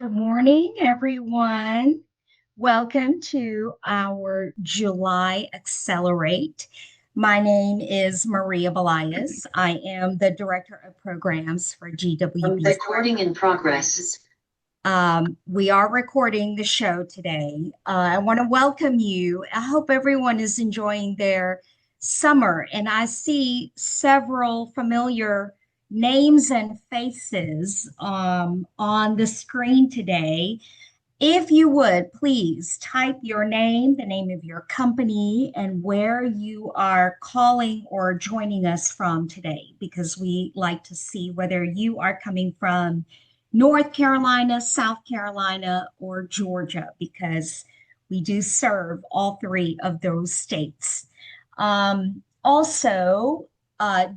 Good morning, everyone. Welcome to our July Accelerate. My name is Maria Belias. I am the Director of Programs for GWBC. Recording in progress. We are recording the show today. I want to welcome you. I hope everyone is enjoying their summer, and I see several familiar names and faces on the screen today. If you would, please type your name, the name of your company, and where you are calling or joining us from today, because we like to see whether you are coming from North Carolina, South Carolina, or Georgia, because we do serve all three of those states. Also,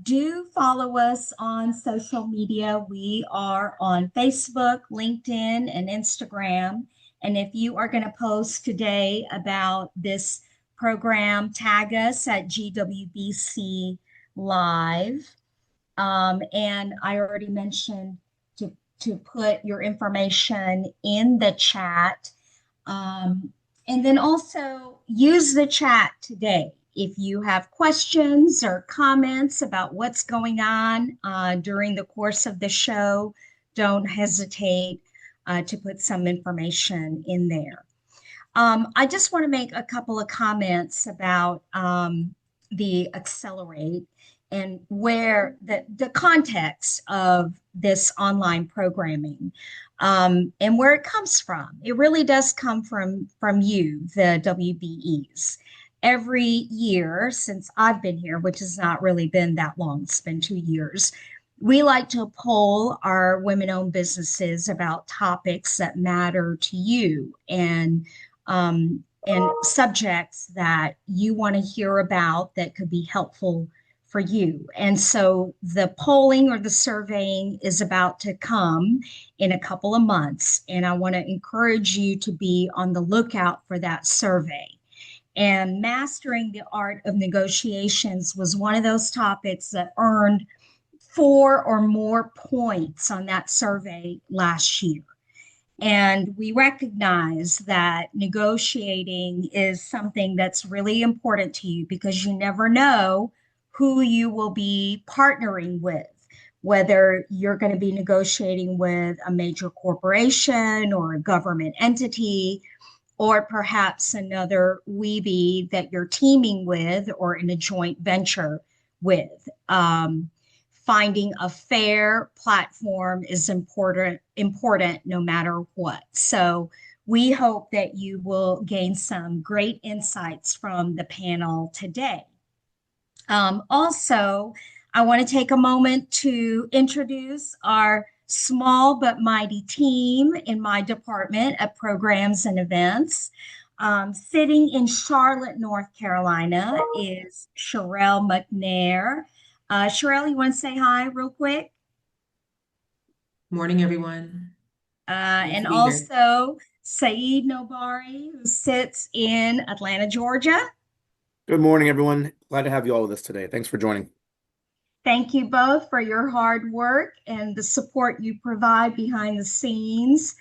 do follow us on social media. We are on Facebook, LinkedIn, and Instagram. And if you are going to post today about this program, tag us at GWBC Live. And I already mentioned to put your information in the chat. And then also use the chat today. If you have questions or comments about what's going on during the course of the show, don't hesitate to put some information in there. I just want to make a couple of comments about the Accelerate and where the context of this online programming and where it comes from. It really does come from you, the WBEs. Every year since I've been here, which has not really been that long, it's been 2 years, we like to poll our women-owned businesses about topics that matter to you and subjects that you want to hear about that could be helpful for you. And so the polling or the surveying is about to come in a couple of months. And I want to encourage you to be on the lookout for that survey. And mastering the art of negotiations was one of those topics that earned 4 or more points on that survey last year. And we recognize that negotiating is something that's really important to you because you never know who you will be partnering with, whether you're going to be negotiating with a major corporation or a government entity, or perhaps another weebie that you're teaming with or in a joint venture with. Finding a fair platform is important no matter what. So we hope that you will gain some great insights from the panel today. Also, I want to take a moment to introduce our small but mighty team in my department of programs and events. Sitting in Charlotte, North Carolina is Sherelle McNair. Sherelle, you want to say hi real quick? Morning, everyone. And also Saeed Nobari, who sits in Atlanta, Georgia. Good morning, everyone. Glad to have you all with us today. Thanks for joining. Thank you both for your hard work and the support you provide behind the scenes.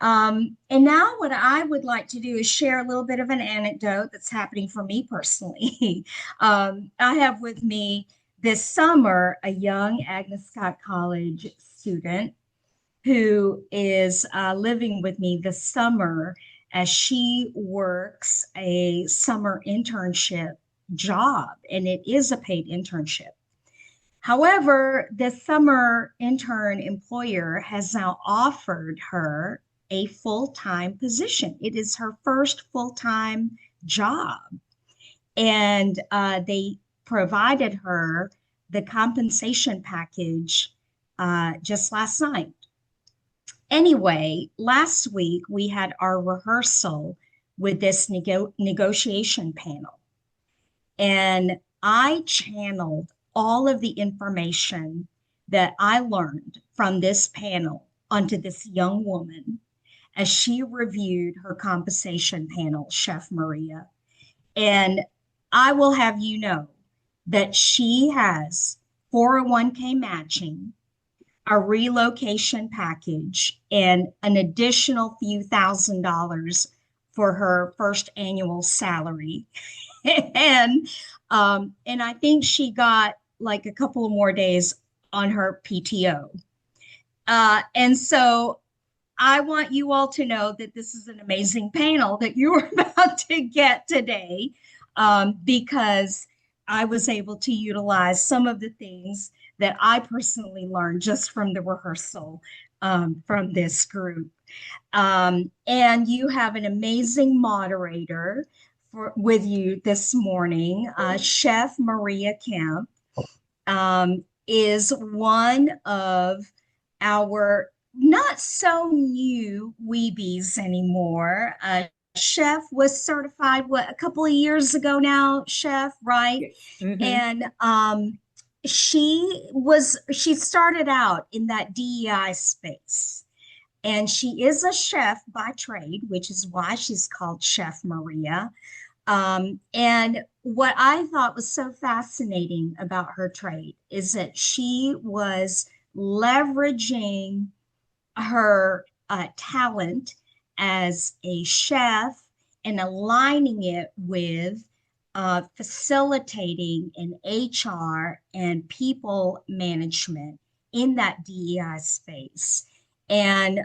And now what I would like to do is share a little bit of an anecdote that's happening for me personally. I have with me this summer a young Agnes Scott College student who is living with me this summer as she works a summer internship job, and it is a paid internship. However, the summer intern employer has now offered her a full-time position. It is her first full-time job. And they provided her the compensation package just last night. Anyway, last week we had our rehearsal with this negotiation panel. And I channeled all of the information that I learned from this panel onto this young woman as she reviewed her compensation panel, Chef Maria. And I will have you know that she has 401k matching. a relocation package and an additional few $1,000s for her first annual salary. and and I think she got like a couple of more days on her PTO. And so I want you all to know that this is an amazing panel that you are about to get today, because I was able to utilize some of the things that I personally learned just from the rehearsal from this group. And you have an amazing moderator with you this morning. Chef Maria Kemp is one of our not so new weebies anymore. Chef was certified what a couple of years ago now, Chef, right? Mm-hmm. And she started out in that DEI space. And she is a chef by trade, which is why she's called Chef Maria. And what I thought was so fascinating about her trade is that she was leveraging her talent as a chef and aligning it with facilitating in HR and people management in that DEI space. And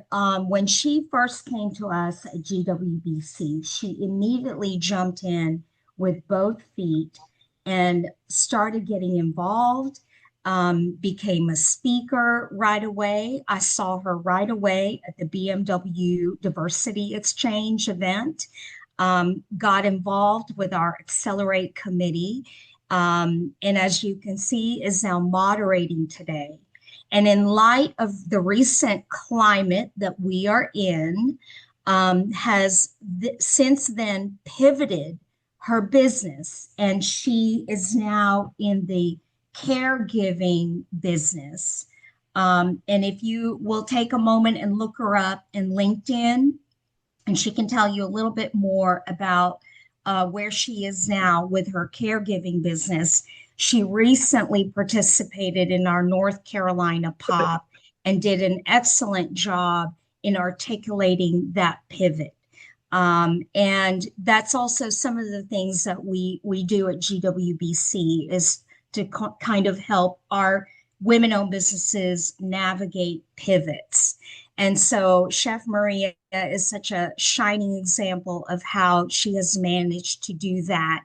when she first came to us at GWBC, she immediately jumped in with both feet and started getting involved, became a speaker right away. I saw her right away at the BMW Diversity Exchange event, got involved with our Accelerate Committee, and as you can see, is now moderating today. And in light of the recent climate that we are in, has since then pivoted her business, and she is now in the caregiving business. And if you will take a moment and look her up in LinkedIn, and she can tell you a little bit more about where she is now with her caregiving business. She recently participated in our North Carolina POP and did an excellent job in articulating that pivot. And that's also some of the things that we do at GWBC is to kind of help our women-owned businesses navigate pivots. And so Chef Maria is such a shining example of how she has managed to do that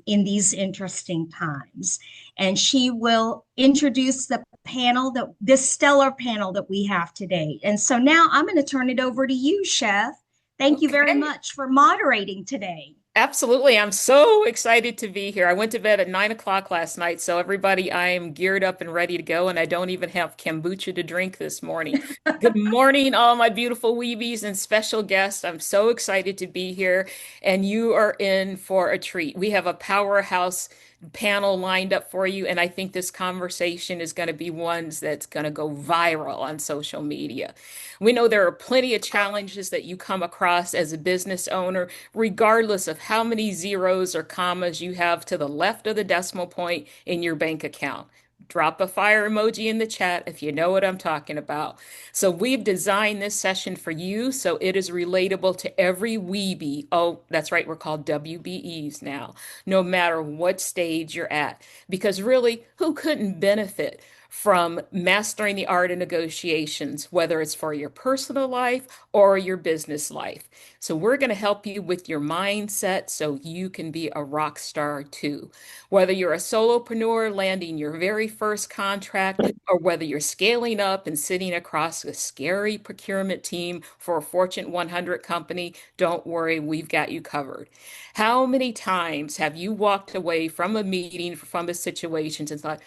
in these interesting times. And she will introduce the panel, this stellar panel that we have today. And so now I'm going to turn it over to you, Chef. Thank you very much for moderating today. Absolutely. I'm so excited to be here. I went to bed at 9 o'clock last night. So everybody, I am geared up and ready to go. And I don't even have kombucha to drink this morning. Good morning, all my beautiful weebies and special guests. I'm so excited to be here. And you are in for a treat. We have a powerhouse panel lined up for you. And I think this conversation is going to be one that's going to go viral on social media. We know there are plenty of challenges that you come across as a business owner, regardless of how many zeros or commas you have to the left of the decimal point in your bank account. Drop a fire emoji in the chat if you know what I'm talking about. So we've designed this session for you so it is relatable to every weebie. Oh, that's right, we're called WBEs now, no matter what stage you're at. Because really, who couldn't benefit from mastering the art of negotiations, whether it's for your personal life or your business life? So we're going to help you with your mindset so you can be a rock star too. Whether you're a solopreneur landing your very first contract, or whether you're scaling up and sitting across a scary procurement team for a Fortune 100 company, don't worry, we've got you covered. How many times have you walked away from a meeting, from a situation and thought,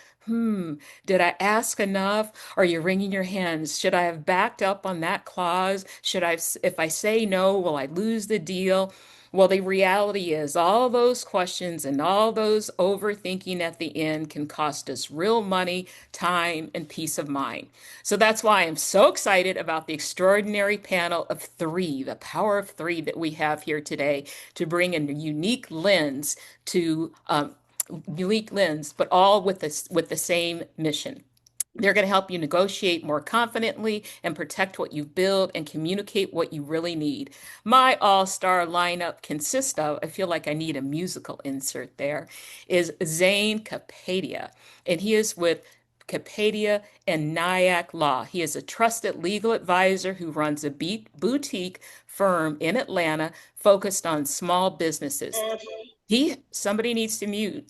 did I ask enough? Are you wringing your hands? Should I have backed up on that clause? If I say no, will I lose the deal? Well, the reality is all those questions and all those overthinking at the end can cost us real money, time, and peace of mind. So that's why I'm so excited about the extraordinary panel of three, the power of three that we have here today to bring a unique lens, but all with the same mission. They're going to help you negotiate more confidently and protect what you build and communicate what you really need. My all-star lineup consists of, I feel like I need a musical insert there, is Zain Kapadia. And he is with Kapadia and Naik Law. He is a trusted legal advisor who runs a boutique firm in Atlanta focused on small businesses. Somebody needs to mute.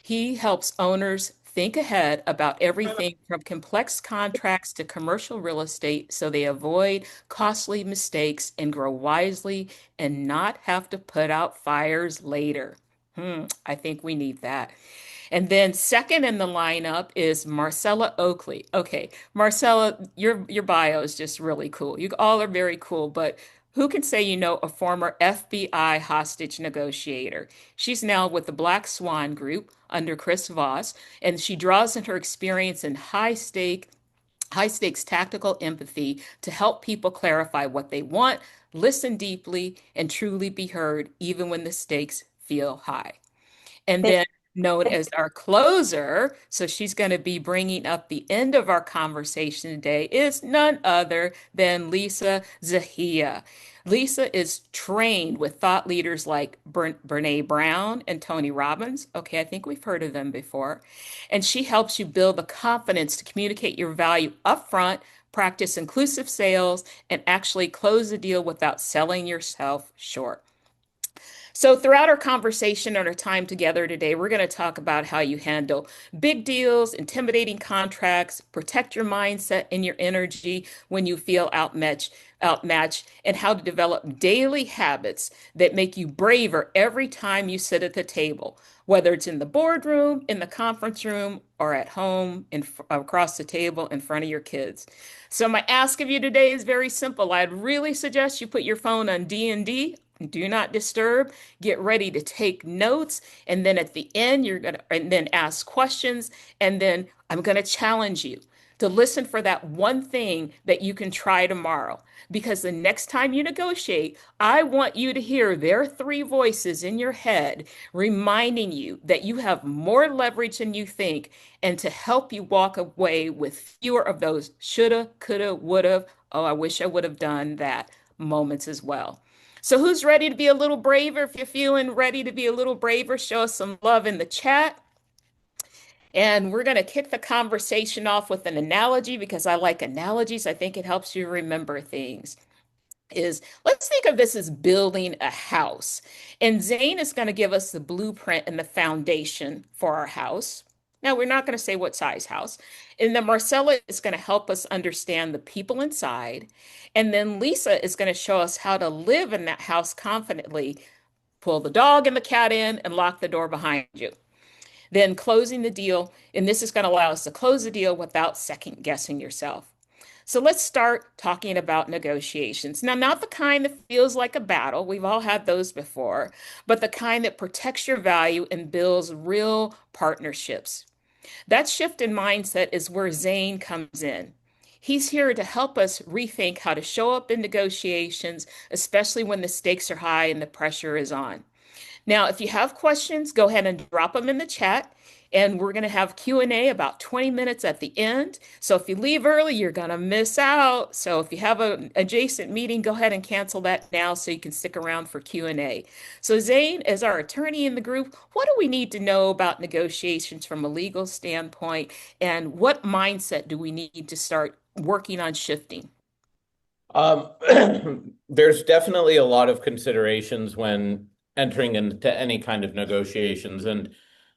He helps owners think ahead about everything from complex contracts to commercial real estate so they avoid costly mistakes and grow wisely and not have to put out fires later. I think we need that. And then second in the lineup is Marcella Oakley. Okay, Marcella, your bio is just really cool. You all are very cool, but who can say you know a former FBI hostage negotiator? She's now with the Black Swan Group under Chris Voss, and she draws on her experience in high stakes tactical empathy to help people clarify what they want, listen deeply, and truly be heard, even when the stakes feel high. And then known as our closer, so she's going to be bringing up the end of our conversation today, is none other than Lisa Zahiya. Lisa is trained with thought leaders like Brene Brown and Tony Robbins. Okay, I think we've heard of them before. And she helps you build the confidence to communicate your value upfront, practice inclusive sales, and actually close a deal without selling yourself short. So, throughout our conversation and our time together today, we're going to talk about how you handle big deals, intimidating contracts, protect your mindset and your energy when you feel outmatched, and how to develop daily habits that make you braver every time you sit at the table, whether it's in the boardroom, in the conference room, or at home across the table in front of your kids. So, my ask of you today is very simple. I'd really suggest you put your phone on D&D. Do not disturb. Get ready to take notes. And then at the end, and then ask questions. And then I'm going to challenge you to listen for that one thing that you can try tomorrow. Because the next time you negotiate, I want you to hear their three voices in your head reminding you that you have more leverage than you think and to help you walk away with fewer of those shoulda, coulda, woulda, oh, I wish I would have done that moments as well. So, who's ready to be a little braver? If you're feeling ready to be a little braver, show us some love in the chat. And we're going to kick the conversation off with an analogy because I like analogies. I think it helps you remember things. Let's think of this as building a house. And Zane is going to give us the blueprint and the foundation for our house. Now, we're not going to say what size house. And then Marcella is going to help us understand the people inside. And then Lisa is going to show us how to live in that house confidently, pull the dog and the cat in, and lock the door behind you. Then closing the deal. And this is going to allow us to close the deal without second guessing yourself. So let's start talking about negotiations. Now, not the kind that feels like a battle, we've all had those before, but the kind that protects your value and builds real partnerships. That shift in mindset is where Zane comes in. He's here to help us rethink how to show up in negotiations, especially when the stakes are high and the pressure is on. Now, if you have questions, go ahead and drop them in the chat. And we're going to have Q&A about 20 minutes at the end. So if you leave early, you're going to miss out. So if you have an adjacent meeting, go ahead and cancel that now so you can stick around for Q&A. So Zane, as our attorney in the group, what do we need to know about negotiations from a legal standpoint? And what mindset do we need to start working on shifting? There's definitely a lot of considerations when entering into any kind of negotiations. And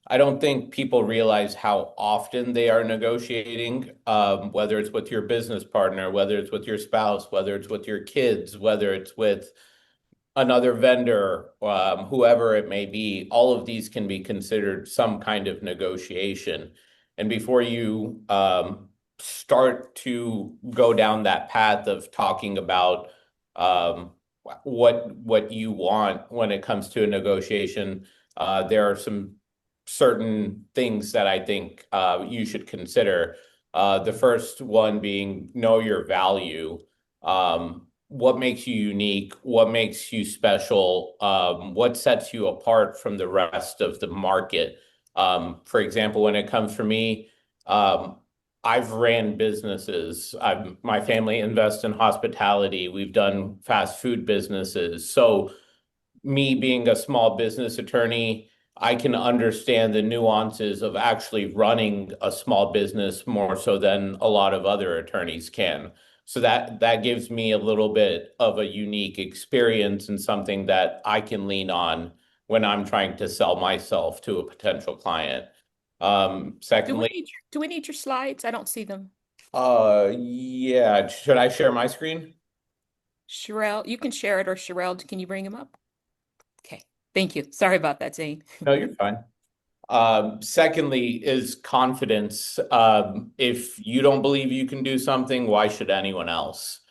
I don't think people realize how often they are negotiating, whether it's with your business partner, whether it's with your spouse, whether it's with your kids, whether it's with another vendor, whoever it may be. All of these can be considered some kind of negotiation. And before you start to go down that path of talking about what you want when it comes to a negotiation, there are some certain things that I think you should consider. The first one being know your value. What makes you unique? What makes you special? What sets you apart from the rest of the market? For example, when it comes for me, I've ran businesses. My family invests in hospitality. We've done fast food businesses. So me being a small business attorney, I can understand the nuances of actually running a small business more so than a lot of other attorneys can. So that gives me a little bit of a unique experience and something that I can lean on when I'm trying to sell myself to a potential client. Secondly, Do we need your slides? I don't see them. yeah, should I share my screen? Sherelle, you can share it, or Sherelle, can you bring him up? Okay, thank you. Sorry about that, Zane. No, you're fine. Secondly is confidence. If you don't believe you can do something, why should anyone else?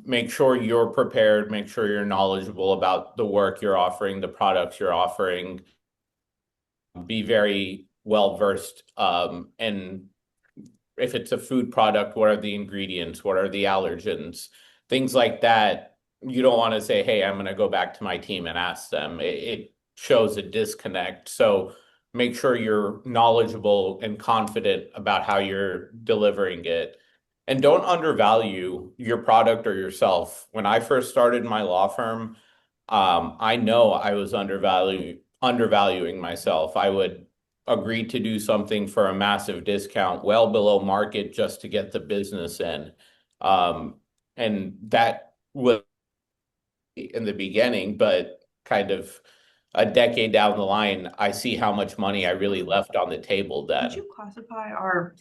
Make sure you're prepared, make sure you're knowledgeable about the work you're offering, the products you're offering. Be very well versed in if it's a food product, what are the ingredients? What are the allergens? Things like that. You don't want to say, hey, I'm going to go back to my team and ask them. It shows a disconnect. So make sure you're knowledgeable and confident about how you're delivering it. And don't undervalue your product or yourself. When I first started my law firm, I know I was undervaluing myself. I would agree to do something for a massive discount, well below market, just to get the business in. And that was in the beginning, but kind of a decade down the line, I see how much money I really left on the table then. Would you classify our,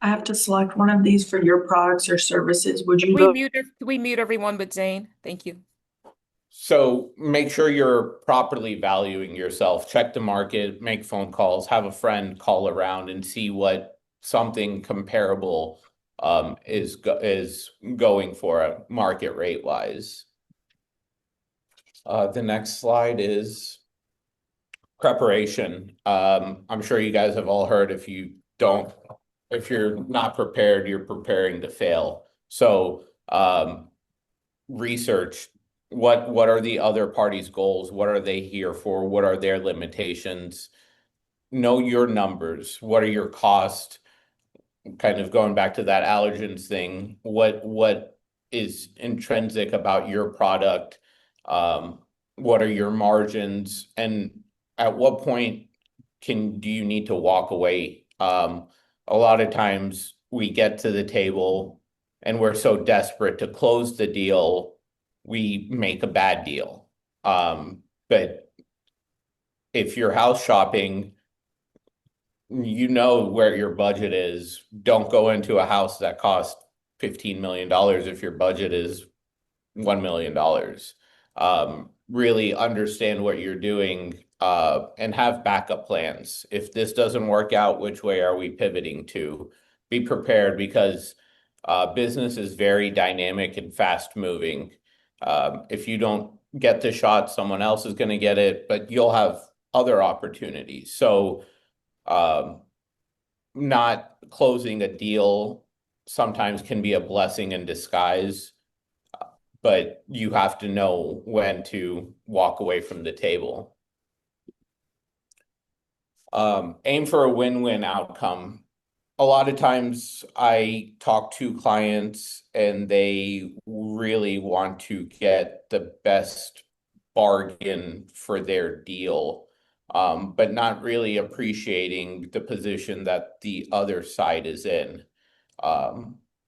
I have to select one of these for your products or services. Would you go? Can we mute everyone but Zane? Thank you. So make sure you're properly valuing yourself. Check the market, make phone calls, have a friend call around and see what something comparable is going for a market rate wise. The next slide is preparation. I'm sure you guys have all heard if you're not prepared, you're preparing to fail. So research. What are the other parties' goals? What are they here for? What are their limitations? Know your numbers. What are your costs? Kind of going back to that allergens thing. What is intrinsic about your product? What are your margins? And at what point do you need to walk away? A lot of times we get to the table and we're so desperate to close the deal, we make a bad deal. But if you're house shopping, you know where your budget is. Don't go into a house that costs $15 million if your budget is $1 million. Really understand what you're doing and have backup plans. If this doesn't work out, which way are we pivoting to? Be prepared because business is very dynamic and fast moving. If you don't get the shot, someone else is going to get it, but you'll have other opportunities. So not closing a deal sometimes can be a blessing in disguise, but you have to know when to walk away from the table. Aim for a win-win outcome. A lot of times I talk to clients and they really want to get the best bargain for their deal, but not really appreciating the position that the other side is in,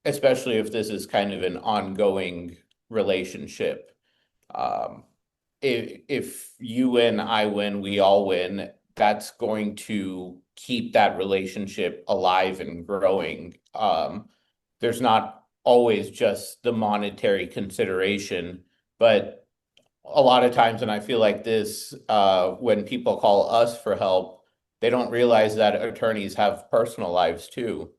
especially if this is kind of an ongoing relationship. If you win, I win, we all win, that's going to keep that relationship alive and growing. There's not always just the monetary consideration, but a lot of times, and I feel like this, when people call us for help, they don't realize that attorneys have personal lives too.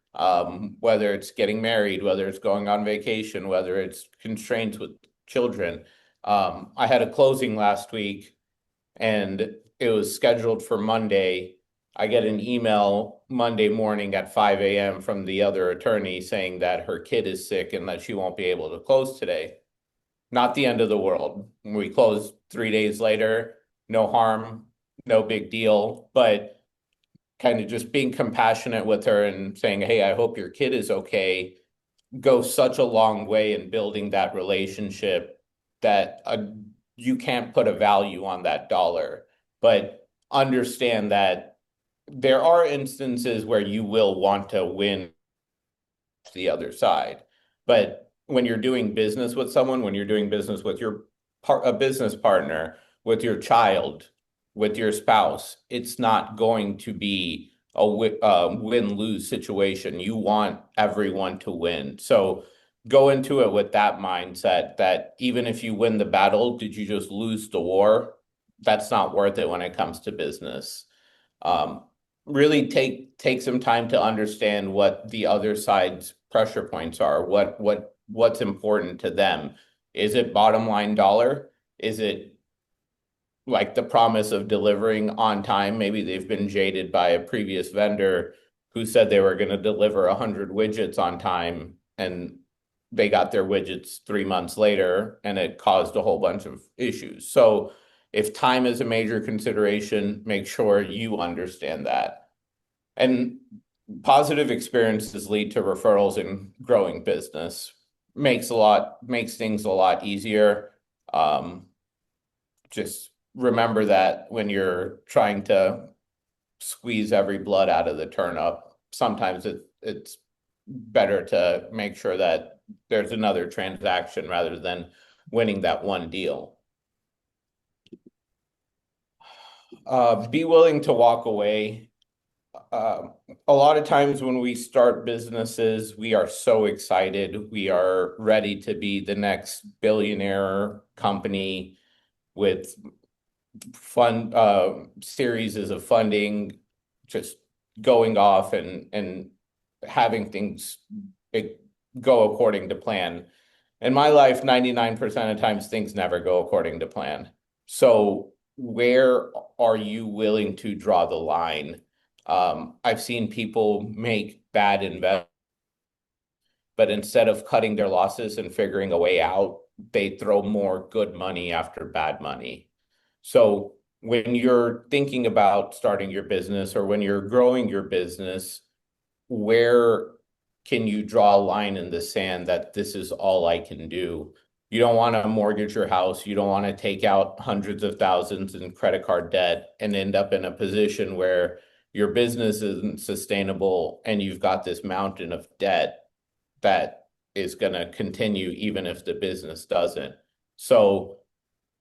Whether it's getting married, whether it's going on vacation, whether it's constraints with children. I had a closing last week and it was scheduled for Monday. I get an email Monday morning at 5 a.m. from the other attorney saying that her kid is sick and that she won't be able to close today. Not the end of the world. We closed 3 days later, no harm, no big deal. But kind of just being compassionate with her and saying, hey, I hope your kid is okay, goes such a long way in building that relationship that you can't put a value on that dollar. But understand that there are instances where you will want to win the other side. But when you're doing business with someone, when you're doing business with a business partner, with your child, with your spouse, it's not going to be a win-lose situation. You want everyone to win. So go into it with that mindset that even if you win the battle, did you just lose the war? That's not worth it when it comes to business. Really take some time to understand what the other side's pressure points are, what's important to them. Is it bottom line dollar? Is it like the promise of delivering on time? Maybe they've been jaded by a previous vendor who said they were going to deliver 100 widgets on time, and they got their widgets 3 months later, and it caused a whole bunch of issues. So if time is a major consideration, make sure you understand that. And positive experiences lead to referrals and growing business. Makes things a lot easier. Just remember that when you're trying to squeeze every blood out of the turnip, sometimes it's better to make sure that there's another transaction rather than winning that one deal. Be willing to walk away. A lot of times when we start businesses, we are so excited. We are ready to be the next billionaire company with series of funding, just going off and having things go according to plan. In my life, 99% of times, things never go according to plan. So where are you willing to draw the line? I've seen people make bad investments, but instead of cutting their losses and figuring a way out, they throw more good money after bad money. So when you're thinking about starting your business or when you're growing your business, where can you draw a line in the sand that this is all I can do? You don't want to mortgage your house. You don't want to take out hundreds of thousands in credit card debt and end up in a position where your business isn't sustainable and you've got this mountain of debt that is going to continue even if the business doesn't. So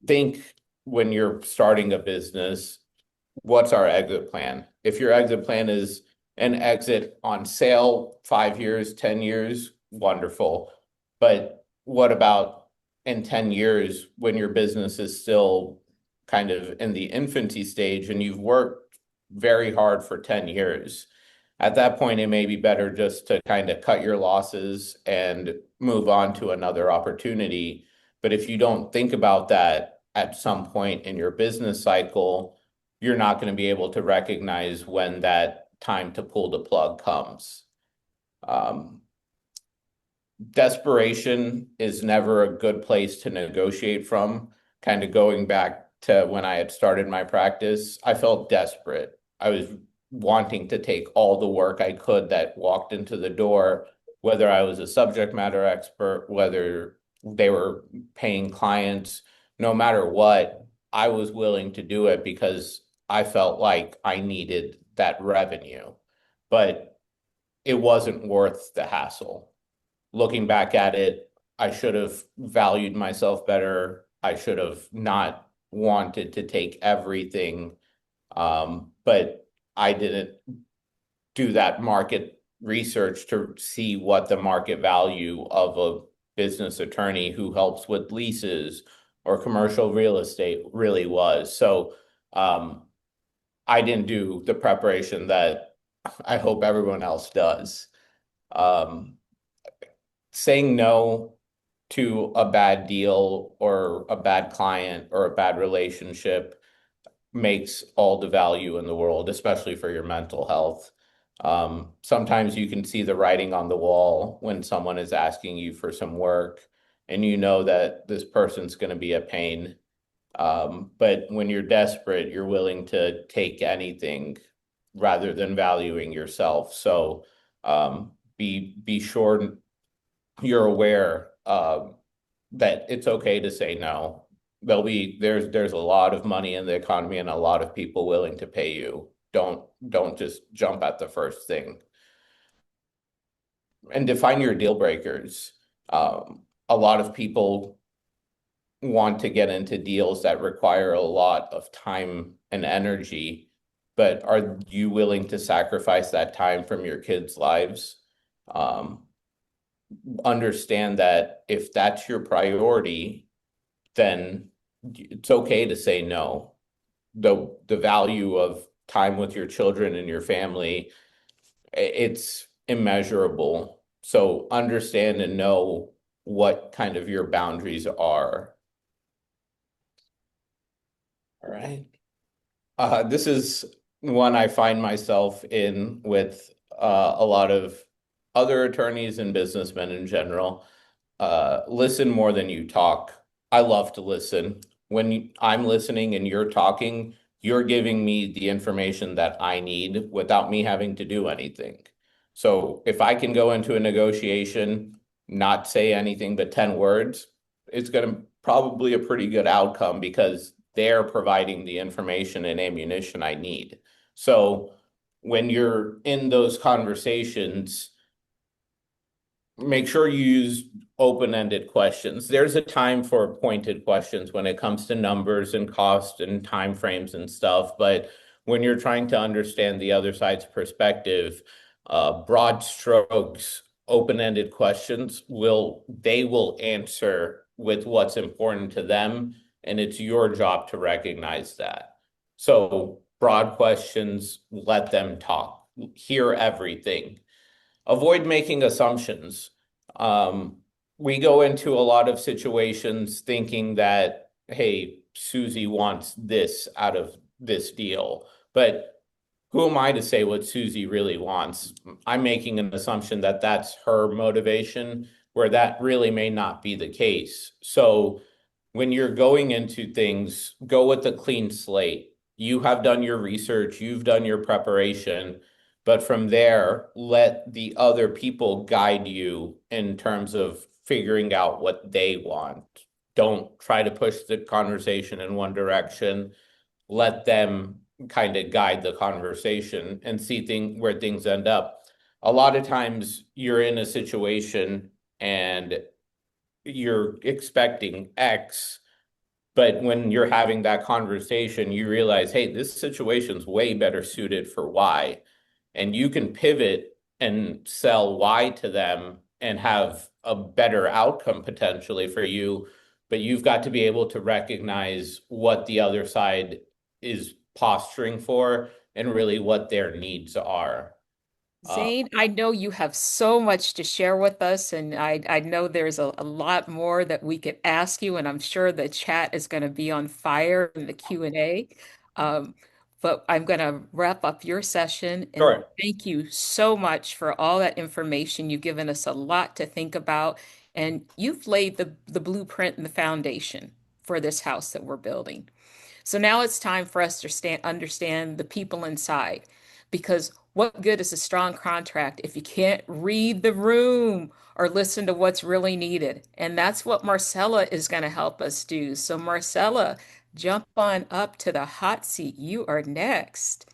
think when you're starting a business, what's our exit plan? If your exit plan is an exit on sale, 5 years, 10 years, wonderful. But what about in 10 years when your business is still kind of in the infancy stage and you've worked very hard for 10 years? At that point, it may be better just to kind of cut your losses and move on to another opportunity. But if you don't think about that at some point in your business cycle, you're not going to be able to recognize when that time to pull the plug comes. Desperation is never a good place to negotiate from. Kind of going back to when I had started my practice, I felt desperate. I was wanting to take all the work I could that walked into the door, whether I was a subject matter expert, whether they were paying clients, no matter what, I was willing to do it because I felt like I needed that revenue, but it wasn't worth the hassle. Looking back at it, I should have valued myself better. I should have not wanted to take everything, but I didn't do that market research to see what the market value of a business attorney who helps with leases or commercial real estate really was. So I didn't do the preparation that I hope everyone else does. Saying no to a bad deal or a bad client or a bad relationship makes all the value in the world, especially for your mental health. Sometimes you can see the writing on the wall when someone is asking you for some work and you know that this person's going to be a pain. But when you're desperate, you're willing to take anything rather than valuing yourself. So be sure you're aware that it's okay to say no. There's a lot of money in the economy and a lot of people willing to pay you. Don't just jump at the first thing. And define your deal breakers. A lot of people want to get into deals that require a lot of time and energy, but are you willing to sacrifice that time from your kids' lives? Understand that if that's your priority, then it's okay to say no. The value of time with your children and your family, it's immeasurable. So understand and know what kind of your boundaries are. All right. This is one I find myself in with a lot of other attorneys and businessmen in general. Listen more than you talk. I love to listen. When I'm listening and you're talking, you're giving me the information that I need without me having to do anything. So if I can go into a negotiation, not say anything but 10 words, it's going to probably a pretty good outcome because they're providing the information and ammunition I need. So when you're in those conversations, make sure you use open-ended questions. There's a time for pointed questions when it comes to numbers and cost and time frames and stuff. But when you're trying to understand the other side's perspective, broad strokes, open-ended questions will answer with what's important to them, and it's your job to recognize that. So broad questions, let them talk, hear everything. Avoid making assumptions. We go into a lot of situations thinking that, hey, Susie wants this out of this deal, but who am I to say what Susie really wants? I'm making an assumption that that's her motivation, where that really may not be the case. So when you're going into things, go with a clean slate. You have done your research, you've done your preparation, but from there, let the other people guide you in terms of figuring out what they want. Don't try to push the conversation in one direction. Let them kind of guide the conversation and see where things end up. A lot of times you're in a situation and you're expecting X, but when you're having that conversation, you realize, hey, this situation's way better suited for Y. And you can pivot and sell Y to them and have a better outcome potentially for you. But you've got to be able to recognize what the other side is posturing for and really what their needs are. Zain, I know you have so much to share with us, and I know there's a lot more that we could ask you, and I'm sure the chat is going to be on fire in the Q&A. Um, but I'm going to wrap up your session, and Sure. thank you so much for all that information. You've given us a lot to think about, and you've laid the blueprint and the foundation for this house that we're building. So now it's time for us to understand the people inside. Because what good is a strong contract if you can't read the room or listen to what's really needed? And that's what Marcella is going to help us do. So, Marcella, jump on up to the hot seat. You are next.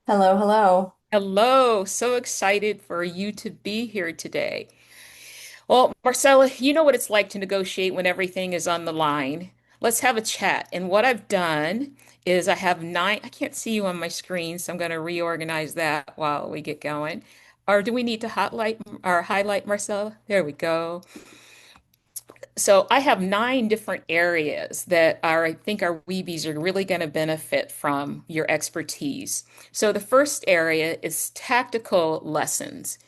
Hello, hello. Hello, so excited for you to be here today. Well, Marcella, you know what it's like to negotiate when everything is on the line. Let's have a chat. And what I've done is I have nine, I can't see you on my screen, so I'm going to reorganize that while we get going. Or do we need to highlight Marcella? There we go. So I have nine different areas that I think our Weebies are really going to benefit from your expertise. So the first area is tactical lessons.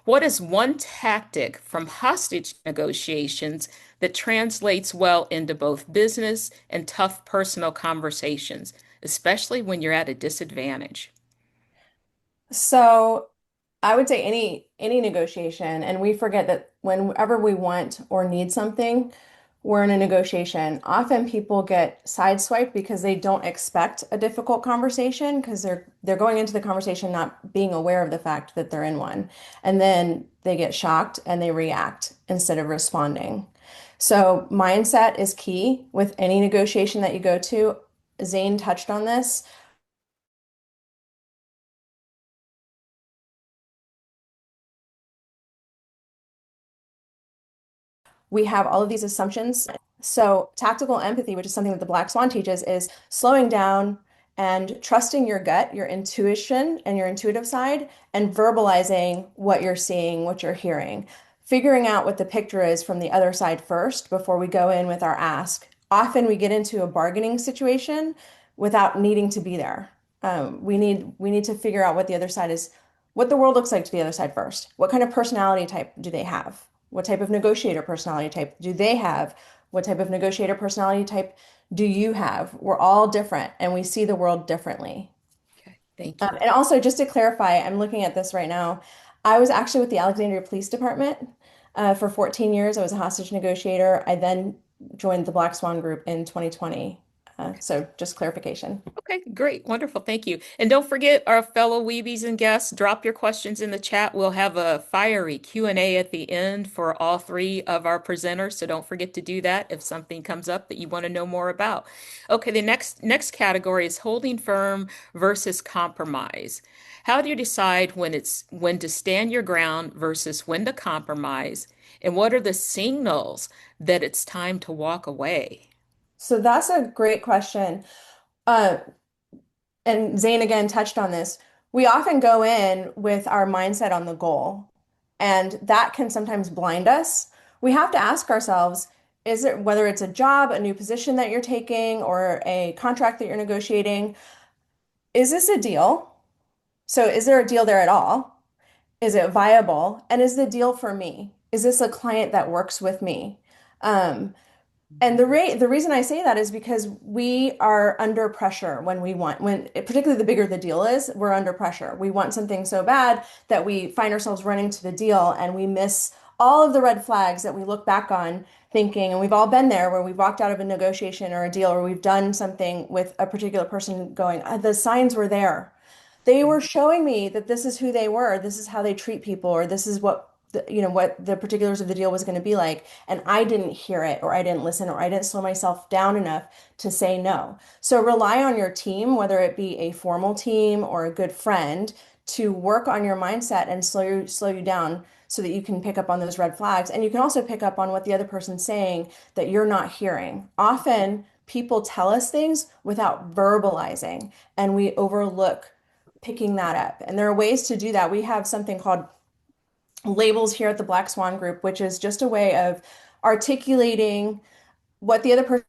What is one tactic from hostage negotiations that translates well into both business and tough personal conversations, especially when you're at a disadvantage? So I would say any negotiation, and we forget that whenever we want or need something, we're in a negotiation. Often people get sideswiped because they don't expect a difficult conversation because they're going into the conversation not being aware of the fact that they're in one. And then they get shocked and they react instead of responding. So mindset is key with any negotiation that you go to. Zain touched on this. We have all of these assumptions. So tactical empathy, which is something that the Black Swan teaches, is slowing down and trusting your gut, your intuition and your intuitive side, and verbalizing what you're seeing, what you're hearing, figuring out what the picture is from the other side first before we go in with our ask. Often we get into a bargaining situation without needing to be there. We need to figure out what the other side is, what the world looks like to the other side first. What kind of personality type do they have? What type of negotiator personality type do they have? What type of negotiator personality type do you have? We're all different and we see the world differently. Okay, thank you. And also, just to clarify, I'm looking at this right now. I was actually with the Alexandria Police Department for 14 years. I was a hostage negotiator. I then joined the Black Swan Group in 2020. So just clarification. Okay, great. Wonderful. Thank you. And don't forget our fellow Weebies and guests, drop your questions in the chat. We'll have a fiery Q&A at the end for all three of our presenters. So don't forget to do that if something comes up that you want to know more about. Okay, the next category is holding firm versus compromise. How do you decide when to stand your ground versus when to compromise? And what are the signals that it's time to walk away? So that's a great question. Uh, and Zain again touched on this. We often go in with our mindset on the goal, and that can sometimes blind us. We have to ask ourselves, is it whether it's a job, a new position that you're taking, or a contract that you're negotiating, is this a deal? So is there a deal there at all? Is it viable? And is the deal for me? Is this a client that works with me? Um, and the reason I say that is because we are under pressure when particularly the bigger the deal is, we're under pressure. We want something so bad that we find ourselves running to the deal and we miss all of the red flags that we look back on thinking, and we've all been there where we've walked out of a negotiation or a deal or we've done something with a particular person going, the signs were there. They were showing me that this is who they were, this is how they treat people, or this is what what the particulars of the deal was going to be like, and I didn't hear it, or I didn't listen, or I didn't slow myself down enough to say no. So rely on your team, whether it be a formal team or a good friend, to work on your mindset and slow you down so that you can pick up on those red flags. And you can also pick up on what the other person's saying that you're not hearing. Often people tell us things without verbalizing, and we overlook picking that up. And there are ways to do that. We have something called labels here at the Black Swan Group, which is just a way of articulating what the other person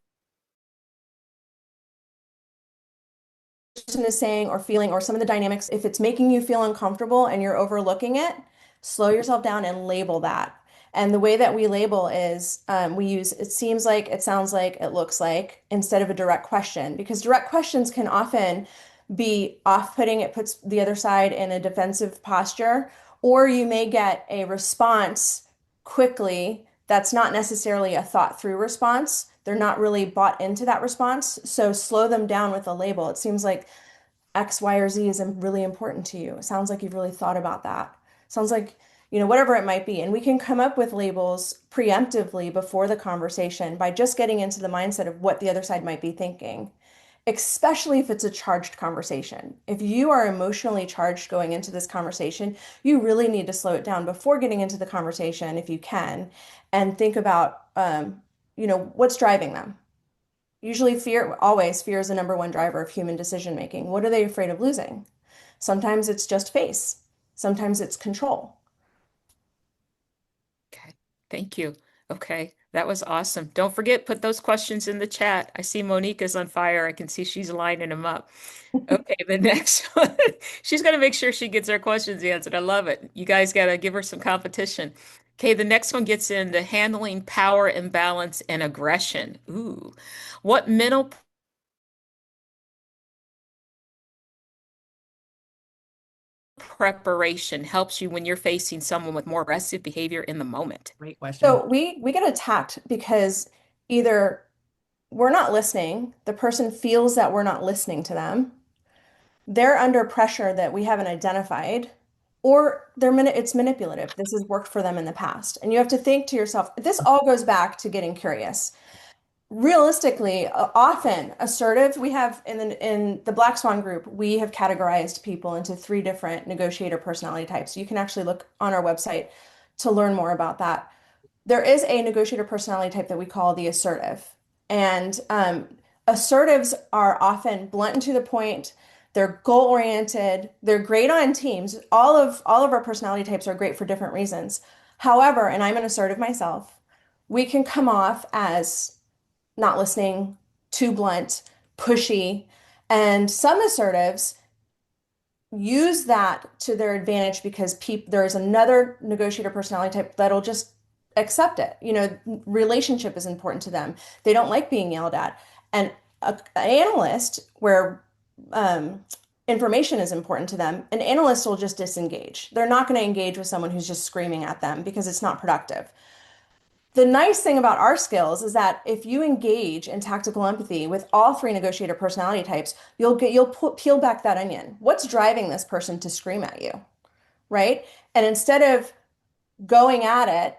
is saying or feeling, or some of the dynamics. If it's making you feel uncomfortable and you're overlooking it, slow yourself down and label that. And the way that we label is we use it seems like, it sounds like, it looks like, instead of a direct question, because direct questions can often be off-putting. It puts the other side in a defensive posture, or you may get a response quickly that's not necessarily a thought through response. They're not really bought into that response. So slow them down with a label. It seems like X, Y, or Z is really important to you. It sounds like you've really thought about that. Sounds like, whatever it might be. And we can come up with labels preemptively before the conversation by just getting into the mindset of what the other side might be thinking, especially if it's a charged conversation. If you are emotionally charged going into this conversation, you really need to slow it down before getting into the conversation, if you can, and think about, what's driving them. Usually always fear is the number one driver of human decision making. What are they afraid of losing? Sometimes it's just face. Sometimes it's control. Okay, thank you. Okay, that was awesome. Don't forget, put those questions in the chat. I see Monique is on fire. I can see she's lining them up. Okay, the next one. She's going to make sure she gets her questions answered. I love it. You guys got to give her some competition. Okay, the next one gets into handling power imbalance and aggression. Ooh, what mental preparation helps you when you're facing someone with more aggressive behavior in the moment? Great question. So we get attacked because either we're not listening, the person feels that we're not listening to them, they're under pressure that we haven't identified, or it's manipulative. This has worked for them in the past. And you have to think to yourself, this all goes back to getting curious. Realistically, often assertive, we have in the Black Swan Group, we have categorized people into 3 different negotiator personality types. You can actually look on our website to learn more about that. There is a negotiator personality type that we call the assertive. And assertives are often blunt and to the point. They're goal oriented. They're great on teams. All of our personality types are great for different reasons. However, and I'm an assertive myself, we can come off as not listening, too blunt, pushy. And some assertives use that to their advantage because there is another negotiator personality type that'll just accept it. Relationship is important to them. They don't like being yelled at. And an analyst, where information is important to them, an analyst will just disengage. They're not going to engage with someone who's just screaming at them because it's not productive. The nice thing about our skills is that if you engage in tactical empathy with all 3 negotiator personality types, peel back that onion. What's driving this person to scream at you, right? And instead of going at it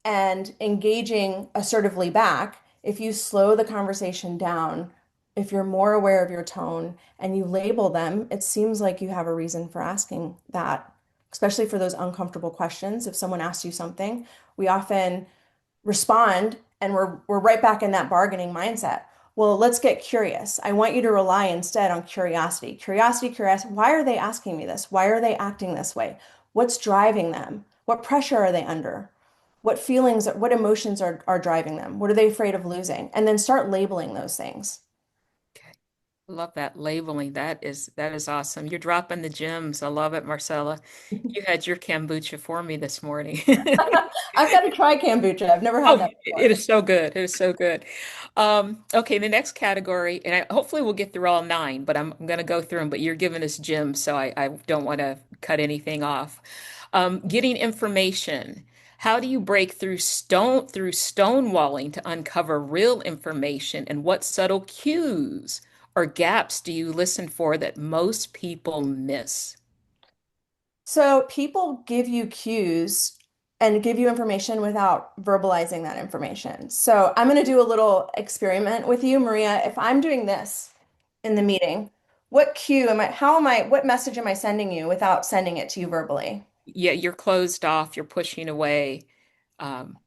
and engaging assertively back, if you slow the conversation down, if you're more aware of your tone and you label them, it seems like you have a reason for asking that, especially for those uncomfortable questions. If someone asks you something, we often respond and we're right back in that bargaining mindset. Well, let's get curious. I want you to rely instead on curiosity. Curiosity. Why are they asking me this? Why are they acting this way? What's driving them? What pressure are they under? What feelings, what emotions are driving them? What are they afraid of losing? And then start labeling those things. Okay. Love that labeling. That is awesome. You're dropping the gems. I love it, Marcella. You had your kombucha for me this morning. I've got to try kombucha. I've never had Oh, that it before. is so good. It is so good. Okay, the next category, and hopefully we'll get through all 9, but I'm going to go through them. But you're giving us gems, so I don't want to cut anything off. Getting information. How do you break through stonewalling to uncover real information, and what subtle cues or gaps do you listen for that most people miss? So people give you cues and give you information without verbalizing that information. So I'm going to do a little experiment with you, Maria. If I'm doing this in the meeting, what message am I sending you without sending it to you verbally? Yeah, you're closed off, you're pushing away, um,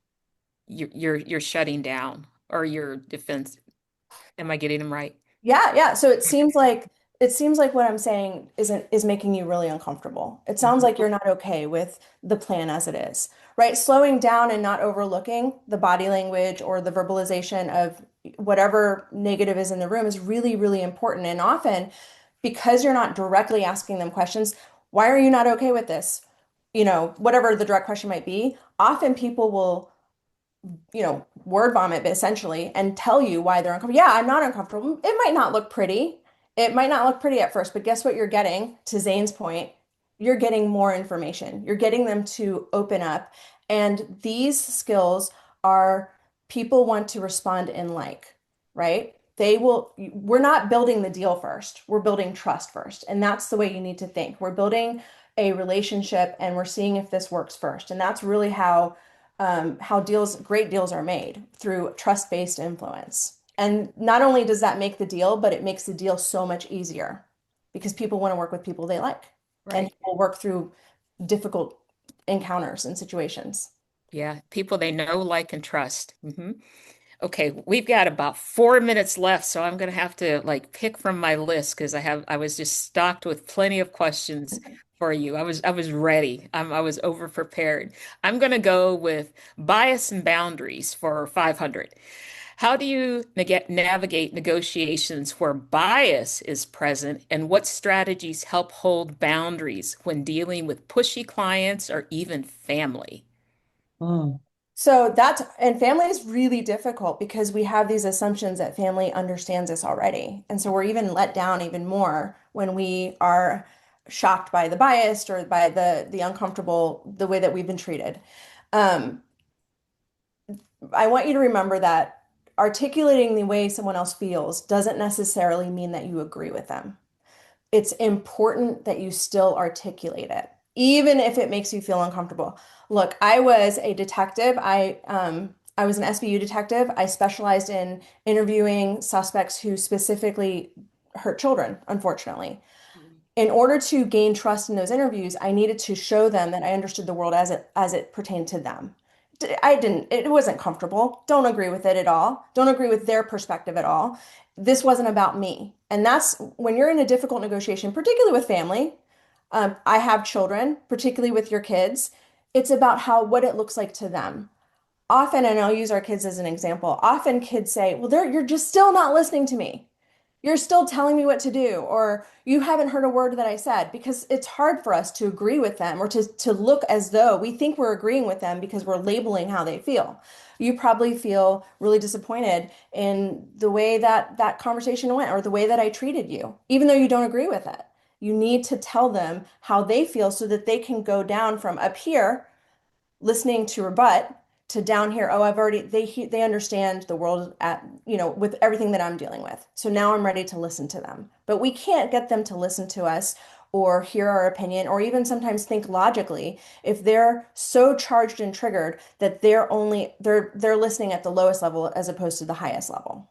you're shutting down, or you're defense. Am I getting them right? Yeah, yeah. So it seems like what I'm saying is making you really uncomfortable. It sounds like you're not okay with the plan as it is, right? Slowing down and not overlooking the body language or the verbalization of whatever negative is in the room is really, really important. And often, because you're not directly asking them questions, why are you not okay with this? Whatever the direct question might be, often people will word vomit essentially and tell you why they're uncomfortable. Yeah, I'm not uncomfortable. It might not look pretty. It might not look pretty at first, but guess what you're getting? To Zane's point, you're getting more information. You're getting them to open up. And these skills are people want to respond in like, right? We're not building the deal first. We're building trust first. And that's the way you need to think. We're building a relationship and we're seeing if this works first. And that's really how great deals are made through trust-based influence. And not only does that make the deal, but it makes the deal so much easier because people want to work with people they like and Right. will work through difficult encounters and situations. Yeah, people they know, like, and trust. Okay, we've got about 4 minutes left, so I'm gonna have to like pick from my list because I was just stocked with plenty of questions for you. I was ready. I was over prepared. I'm gonna go with bias and boundaries for 500. How do you navigate negotiations where bias is present, and what strategies help hold boundaries when dealing with pushy clients or even family? And family is really difficult because we have these assumptions that family understands us already. And so we're even let down even more when we are shocked by the bias or by the uncomfortable, the way that we've been treated. Um, I want you to remember that articulating the way someone else feels doesn't necessarily mean that you agree with them. It's important that you still articulate it, even if it makes you feel uncomfortable. Look, I was a detective. I was an SVU detective. I specialized in interviewing suspects who specifically hurt children, unfortunately. In order to gain trust in those interviews, I needed to show them that I understood the world as it pertained to them. I didn't, it wasn't comfortable. Don't agree with it at all. Don't agree with their perspective at all. This wasn't about me. And that's when you're in a difficult negotiation, particularly with family. I have children, particularly with your kids. It's about what it looks like to them. Often, and I'll use our kids as an example, often kids say, well, you're just still not listening to me. You're still telling me what to do, or you haven't heard a word that I said, because it's hard for us to agree with them or to look as though we think we're agreeing with them because we're labeling how they feel. You probably feel really disappointed in the way that that conversation went or the way that I treated you, even though you don't agree with it. You need to tell them how they feel so that they can go down from up here listening to rebut to down here, oh, they understand the world with everything that I'm dealing with. So now I'm ready to listen to them. But we can't get them to listen to us or hear our opinion or even sometimes think logically if they're so charged and triggered that they're listening at the lowest level as opposed to the highest level.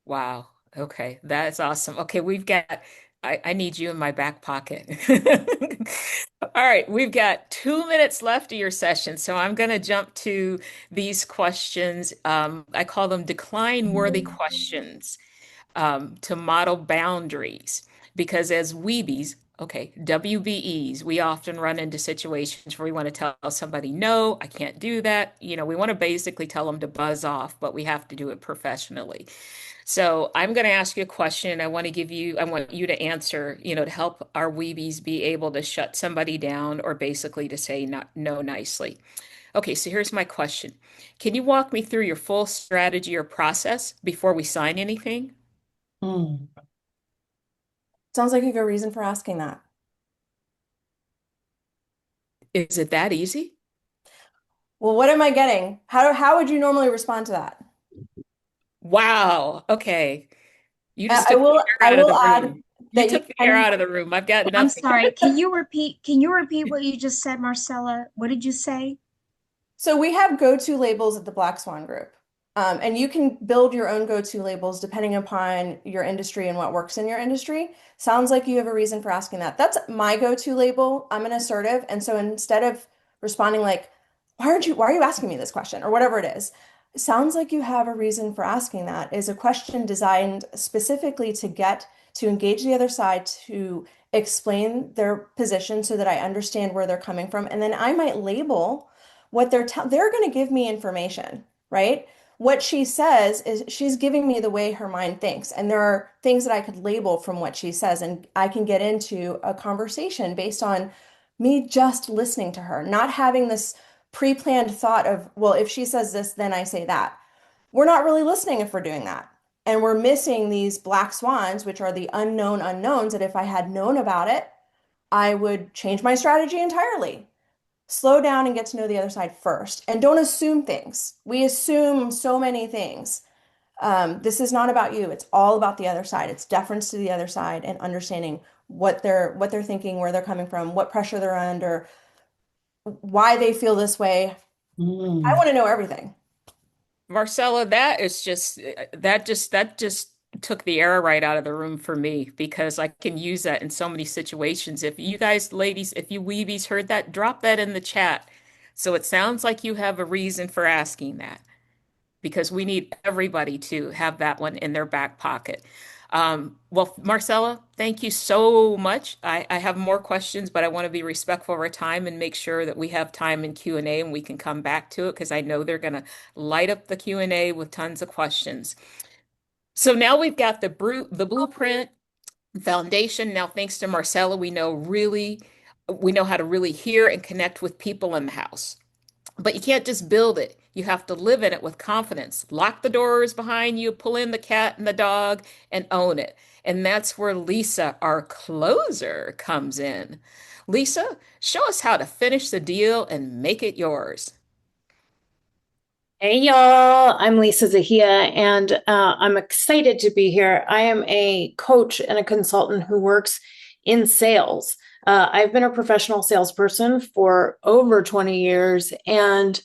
Wow. Okay. That's awesome. Okay. I need you in my back pocket. All right. We've got 2 minutes left of your session. So I'm going to jump to these questions. I call them decline-worthy questions, to model boundaries. Because as weebies, okay, WBEs, we often run into situations where we want to tell somebody, no, I can't do that. We want to basically tell them to buzz off, but we have to do it professionally. So I'm going to ask you a question. I want you to answer, to help our weebies be able to shut somebody down or basically to say no nicely. Okay, so here's my question. Can you walk me through your full strategy or process before we sign anything? Mm. Sounds like you have a reason for asking that. Is it that easy? Well, what am I getting? How would you normally respond to that? Wow. Okay. You just I took the will air I out of will the add room. You that you took the air can. out of the room. I've got I'm nothing. sorry. Can you repeat what you just said, Marcella? What did you say? So we have go-to labels at the Black Swan Group. And you can build your own go-to labels depending upon your industry and what works in your industry. Sounds like you have a reason for asking that. That's my go-to label. I'm an assertive. And so instead of responding like, why are you asking me this question? Or whatever it is, sounds like you have a reason for asking that is a question designed specifically to engage the other side to explain their position so that I understand where they're coming from. And then I might label what they're going to give me information, right? What she says is she's giving me the way her mind thinks. And there are things that I could label from what she says. And I can get into a conversation based on me just listening to her, not having this pre-planned thought of, well, if she says this, then I say that. We're not really listening if we're doing that. And we're missing these black swans, which are the unknown unknowns that if I had known about it, I would change my strategy entirely. Slow down and get to know the other side first. And don't assume things. We assume so many things. This is not about you. It's all about the other side. It's deference to the other side and understanding what they're thinking, where they're coming from, what pressure they're under, why they feel this way. I Mm. want to know everything. Marcella, that just took the air right out of the room for me because I can use that in so many situations. If you guys, ladies, if you weebies heard that, drop that in the chat. So it sounds like you have a reason for asking that because we need everybody to have that one in their back pocket. Well, Marcella, thank you so much. I have more questions, but I want to be respectful of our time and make sure that we have time in Q&A and we can come back to it because I know they're going to light up the Q&A with tons of questions. So now we've got the blueprint foundation. Now, thanks to Marcella, we know how to really hear and connect with people in the house. But you can't just build it. You have to live in it with confidence. Lock the doors behind you, pull in the cat and the dog, and own it. And that's where Lisa, our closer, comes in. Lisa, show us how to finish the deal and make it yours. Hey y'all, I'm Lisa Zahiya, and I'm excited to be here. I am a coach and a consultant who works in sales. I've been a professional salesperson for over 20 years, and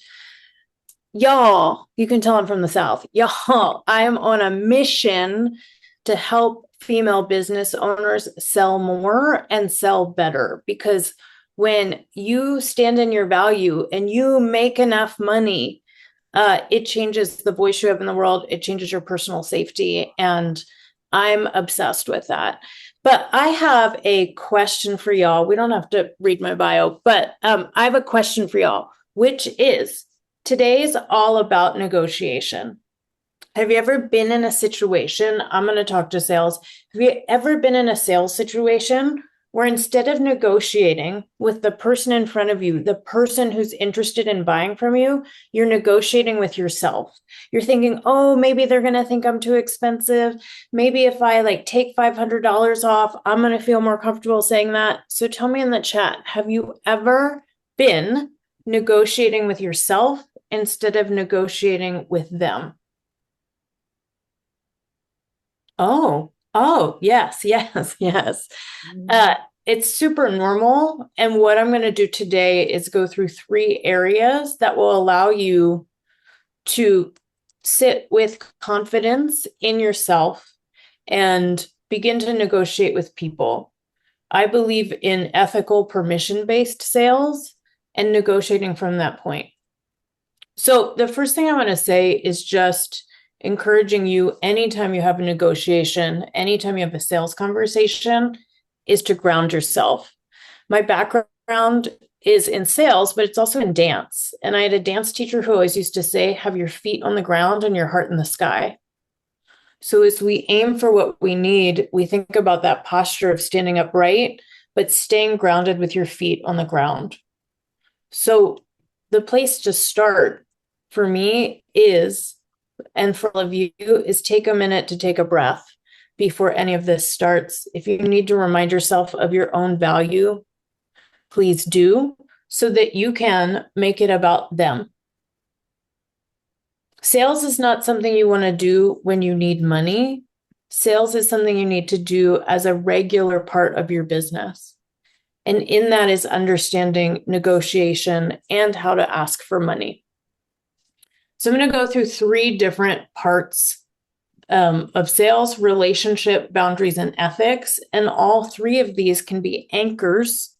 y'all, you can tell I'm from the South. Y'all, I am on a mission to help female business owners sell more and sell better, because when you stand in your value and you make enough money, it changes the voice you have in the world. It changes your personal safety. And I'm obsessed with that. But I have a question for y'all. We don't have to read my bio, but I have a question for y'all, which is today's all about negotiation. Have you ever been in a situation? I'm going to talk to sales. Have you ever been in a sales situation where instead of negotiating with the person in front of you, the person who's interested in buying from you, you're negotiating with yourself? You're thinking, oh, maybe they're going to think I'm too expensive. Maybe if I take $500 off, I'm going to feel more comfortable saying that. So tell me in the chat, have you ever been negotiating with yourself instead of negotiating with them? Oh, yes, yes, yes. It's super normal. And what I'm going to do today is go through 3 areas that will allow you to sit with confidence in yourself and begin to negotiate with people. I believe in ethical, permission-based sales and negotiating from that point. So the first thing I want to say is just encouraging you, anytime you have a negotiation, anytime you have a sales conversation, is to ground yourself. My background is in sales, but it's also in dance. And I had a dance teacher who always used to say, have your feet on the ground and your heart in the sky. So as we aim for what we need, we think about that posture of standing upright, but staying grounded with your feet on the ground. So the place to start for me is, and for all of you, is take a minute to take a breath before any of this starts. If you need to remind yourself of your own value, please do, so that you can make it about them. Sales is not something you want to do when you need money. Sales is something you need to do as a regular part of your business. And in that is understanding negotiation and how to ask for money. So I'm going to go through 3 different parts of sales: relationship, boundaries, and ethics. And all 3 of these can be anchors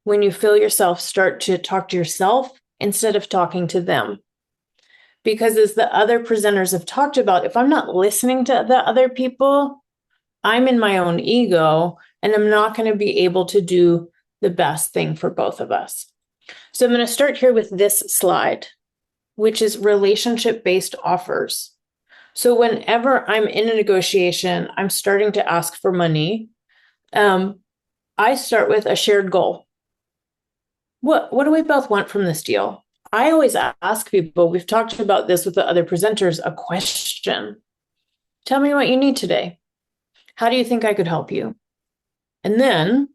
when you feel yourself start to talk to yourself instead of talking to them. Because as the other presenters have talked about, if I'm not listening to the other people, I'm in my own ego and I'm not going to be able to do the best thing for both of us. So I'm going to start here with this slide, which is relationship-based offers. So whenever I'm in a negotiation, I'm starting to ask for money. I start with a shared goal. What do we both want from this deal? I always ask people, we've talked about this with the other presenters, a question. Tell me what you need today. How do you think I could help you? And then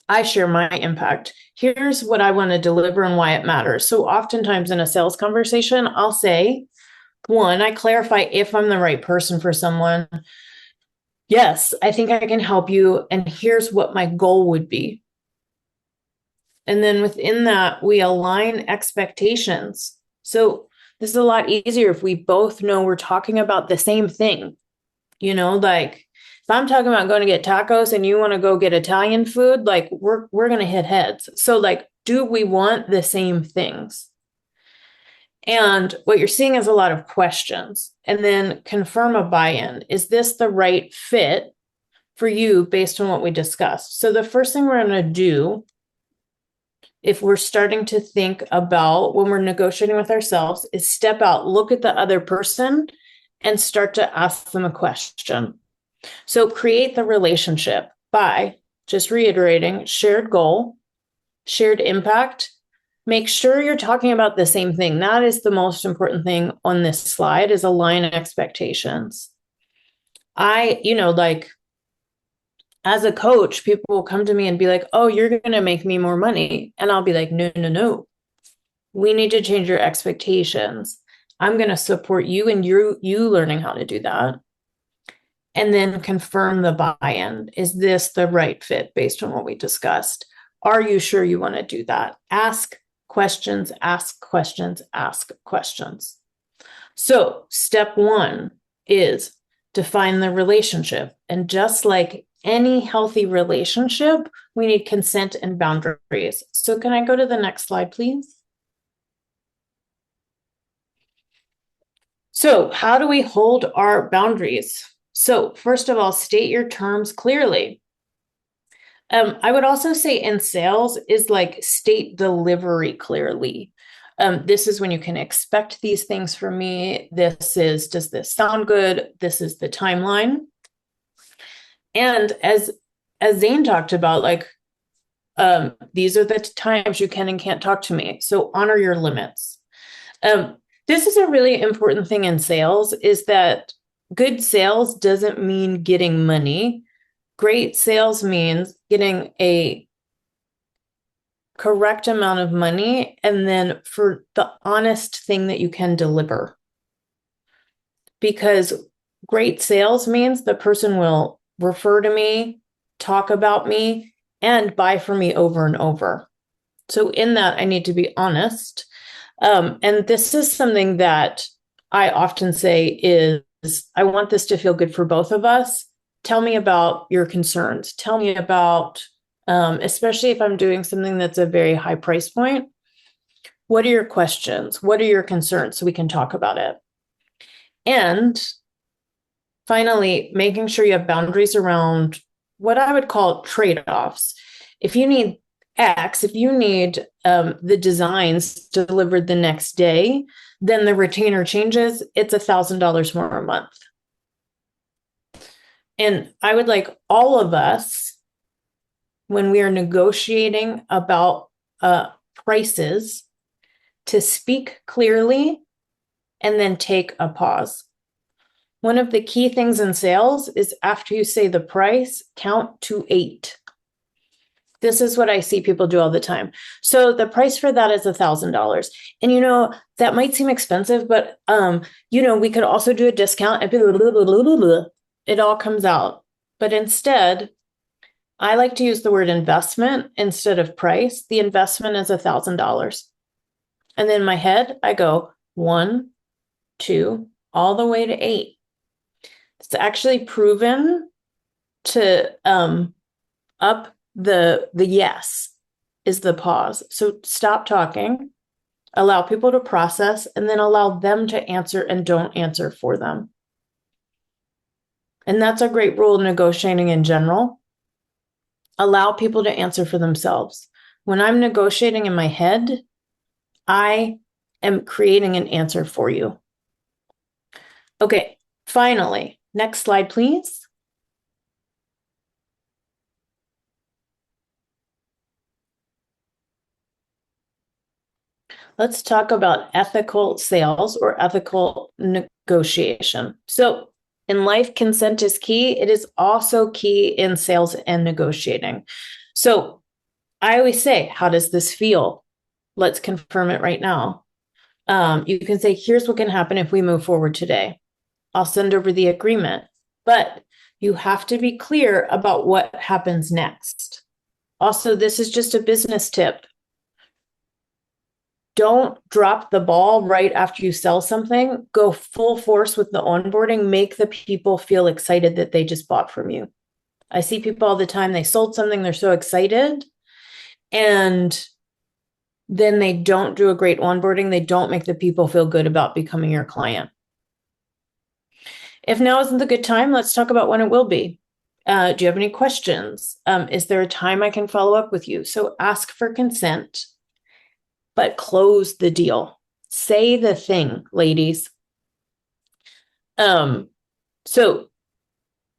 I share my impact. Here's what I want to deliver and why it matters. So oftentimes in a sales conversation, I'll say, 1, I clarify if I'm the right person for someone. Yes, I think I can help you, and here's what my goal would be. And then within that, we align expectations. So this is a lot easier if we both know we're talking about the same thing. If I'm talking about going to get tacos and you want to go get Italian food, we're going to hit heads. So do we want the same things? And what you're seeing is a lot of questions, and then confirm a buy-in. Is this the right fit for you based on what we discussed? So the first thing we're going to do, if we're starting to think about when we're negotiating with ourselves, is step out, look at the other person, and start to ask them a question. So create the relationship by just reiterating shared goal, shared impact. Make sure you're talking about the same thing. That is the most important thing on this slide, is align expectations. As a coach, people will come to me and be like, oh, you're going to make me more money. And I'll be like, no. We need to change your expectations. I'm going to support you and you learning how to do that. And then confirm the buy-in. Is this the right fit based on what we discussed? Are you sure you want to do that? Ask questions, ask questions, ask questions. So step 1 is define the relationship. And just like any healthy relationship, we need consent and boundaries. So can I go to the next slide, please? So how do we hold our boundaries? So first of all, state your terms clearly. I would also say in sales is like state delivery clearly. This is when you can expect these things from me. This is, does this sound good? This is the timeline. And as Zain talked about, like, these are the times you can and can't talk to me. So honor your limits. This is a really important thing in sales, is that good sales doesn't mean getting money. Great sales means getting a correct amount of money and then for the honest thing that you can deliver. Because great sales means the person will refer to me, talk about me, and buy from me over and over. So in that, I need to be honest. And this is something that I often say is, I want this to feel good for both of us. Tell me about your concerns. Tell me about, especially if I'm doing something that's a very high price point, what are your questions? What are your concerns? So we can talk about it. And finally, making sure you have boundaries around what I would call trade-offs. If you need X, if you need the designs delivered the next day, then the retainer changes, it's $1,000 more a month. And I would like all of us, when we are negotiating about prices, to speak clearly and then take a pause. One of the key things in sales is after you say the price, count to 8. This is what I see people do all the time. So the price for that is $1,000. And, that might seem expensive, but, we could also do a discount and blah, blah, blah, blah, blah, blah. It all comes out. But instead, I like to use the word investment instead of price. The investment is $1,000. And then in my head, I go 1, 2, all the way to 8. It's actually proven to up the yes is the pause. So stop talking, allow people to process, and then allow them to answer and don't answer for them. And that's a great rule in negotiating in general. Allow people to answer for themselves. When I'm negotiating in my head, I am creating an answer for you. Okay, finally, next slide, please. Let's talk about ethical sales or ethical negotiation. So in life, consent is key. It is also key in sales and negotiating. So I always say, how does this feel? Let's confirm it right now. You can say, here's what can happen if we move forward today. I'll send over the agreement, but you have to be clear about what happens next. Also, this is just a business tip. Don't drop the ball right after you sell something. Go full force with the onboarding. Make the people feel excited that they just bought from you. I see people all the time, they sold something, they're so excited, and then they don't do a great onboarding. They don't make the people feel good about becoming your client. If now isn't the good time, let's talk about when it will be. Do you have any questions? Is there a time I can follow up with you? So ask for consent, but close the deal. Say the thing, ladies. So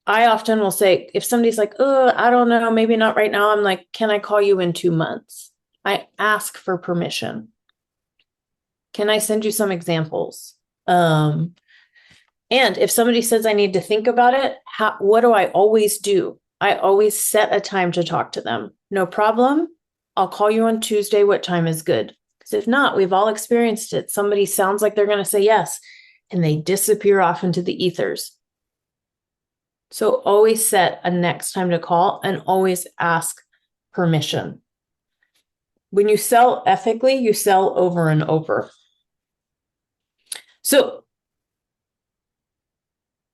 I often will say, if somebody's like, oh, I don't know, maybe not right now. I'm like, can I call you in 2 months? I ask for permission. Can I send you some examples? And if somebody says I need to think about it, what do I always do? I always set a time to talk to them. No problem. I'll call you on Tuesday. What time is good? Because if not, we've all experienced it. Somebody sounds like they're going to say yes, and they disappear off into the ethers. So always set a next time to call and always ask permission. When you sell ethically, you sell over and over. So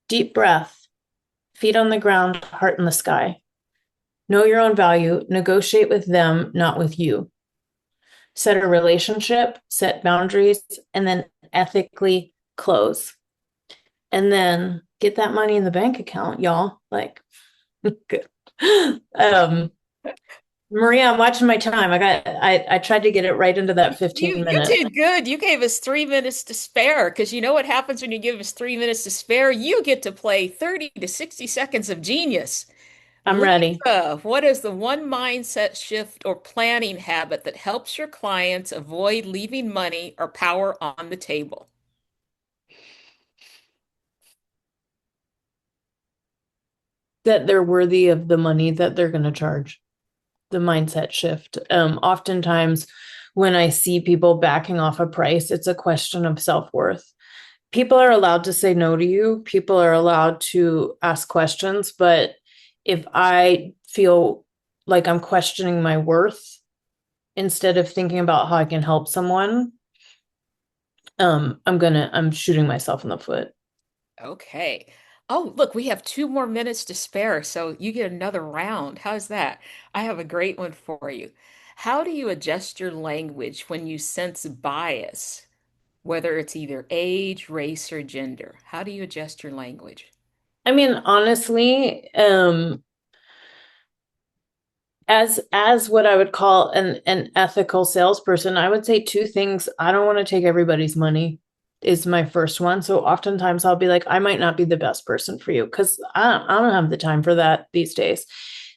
deep breath, feet on the ground, heart in the sky. Know your own value, negotiate with them, not with you. Set a relationship, set boundaries, and then ethically close. And then get that money in the bank account, y'all. Like, good. Maria, I'm watching my time. I tried to get it right into that 15 You minutes. did good. You gave us 3 minutes to spare because you know what happens when you give us 3 minutes to spare? You get to play 30 to 60 seconds of genius. I'm ready. Lisa, what is the one mindset shift or planning habit that helps your clients avoid leaving money or power on the table? That they're worthy of the money that they're going to charge. The mindset shift. Oftentimes, when I see people backing off a price, it's a question of self-worth. People are allowed to say no to you. People are allowed to ask questions. But if I feel like I'm questioning my worth instead of thinking about how I can help someone, I'm shooting myself in the foot. Okay. Oh, look, we have 2 more minutes to spare, so you get another round. How's that? I have a great one for you. How do you adjust your language when you sense bias, whether it's either age, race, or gender? How do you adjust your language? I mean, honestly, as what I would call an ethical salesperson, I would say two things. I don't want to take everybody's money is my first one. So oftentimes I'll be like, I might not be the best person for you because I don't have the time for that these days.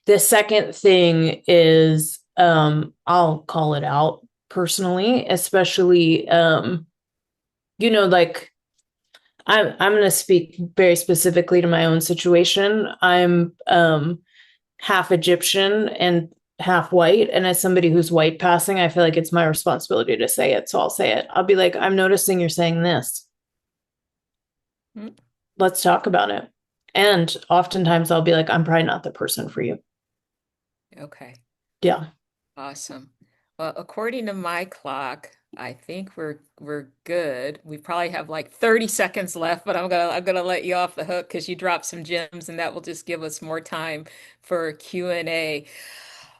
The second thing is I'll call it out personally, especially like I'm going to speak very specifically to my own situation. I'm half Egyptian and half white. And as somebody who's white passing, I feel like it's my responsibility to say it. So I'll say it. I'll be like, I'm noticing you're saying this. Hmm. Let's talk about it. And oftentimes I'll be like, I'm probably not the person for you. Okay. Yeah. Awesome. Well, according to my clock, I think we're good. We probably have like 30 seconds left, but I'm gonna let you off the hook because you dropped some gems and that will just give us more time for Q&A.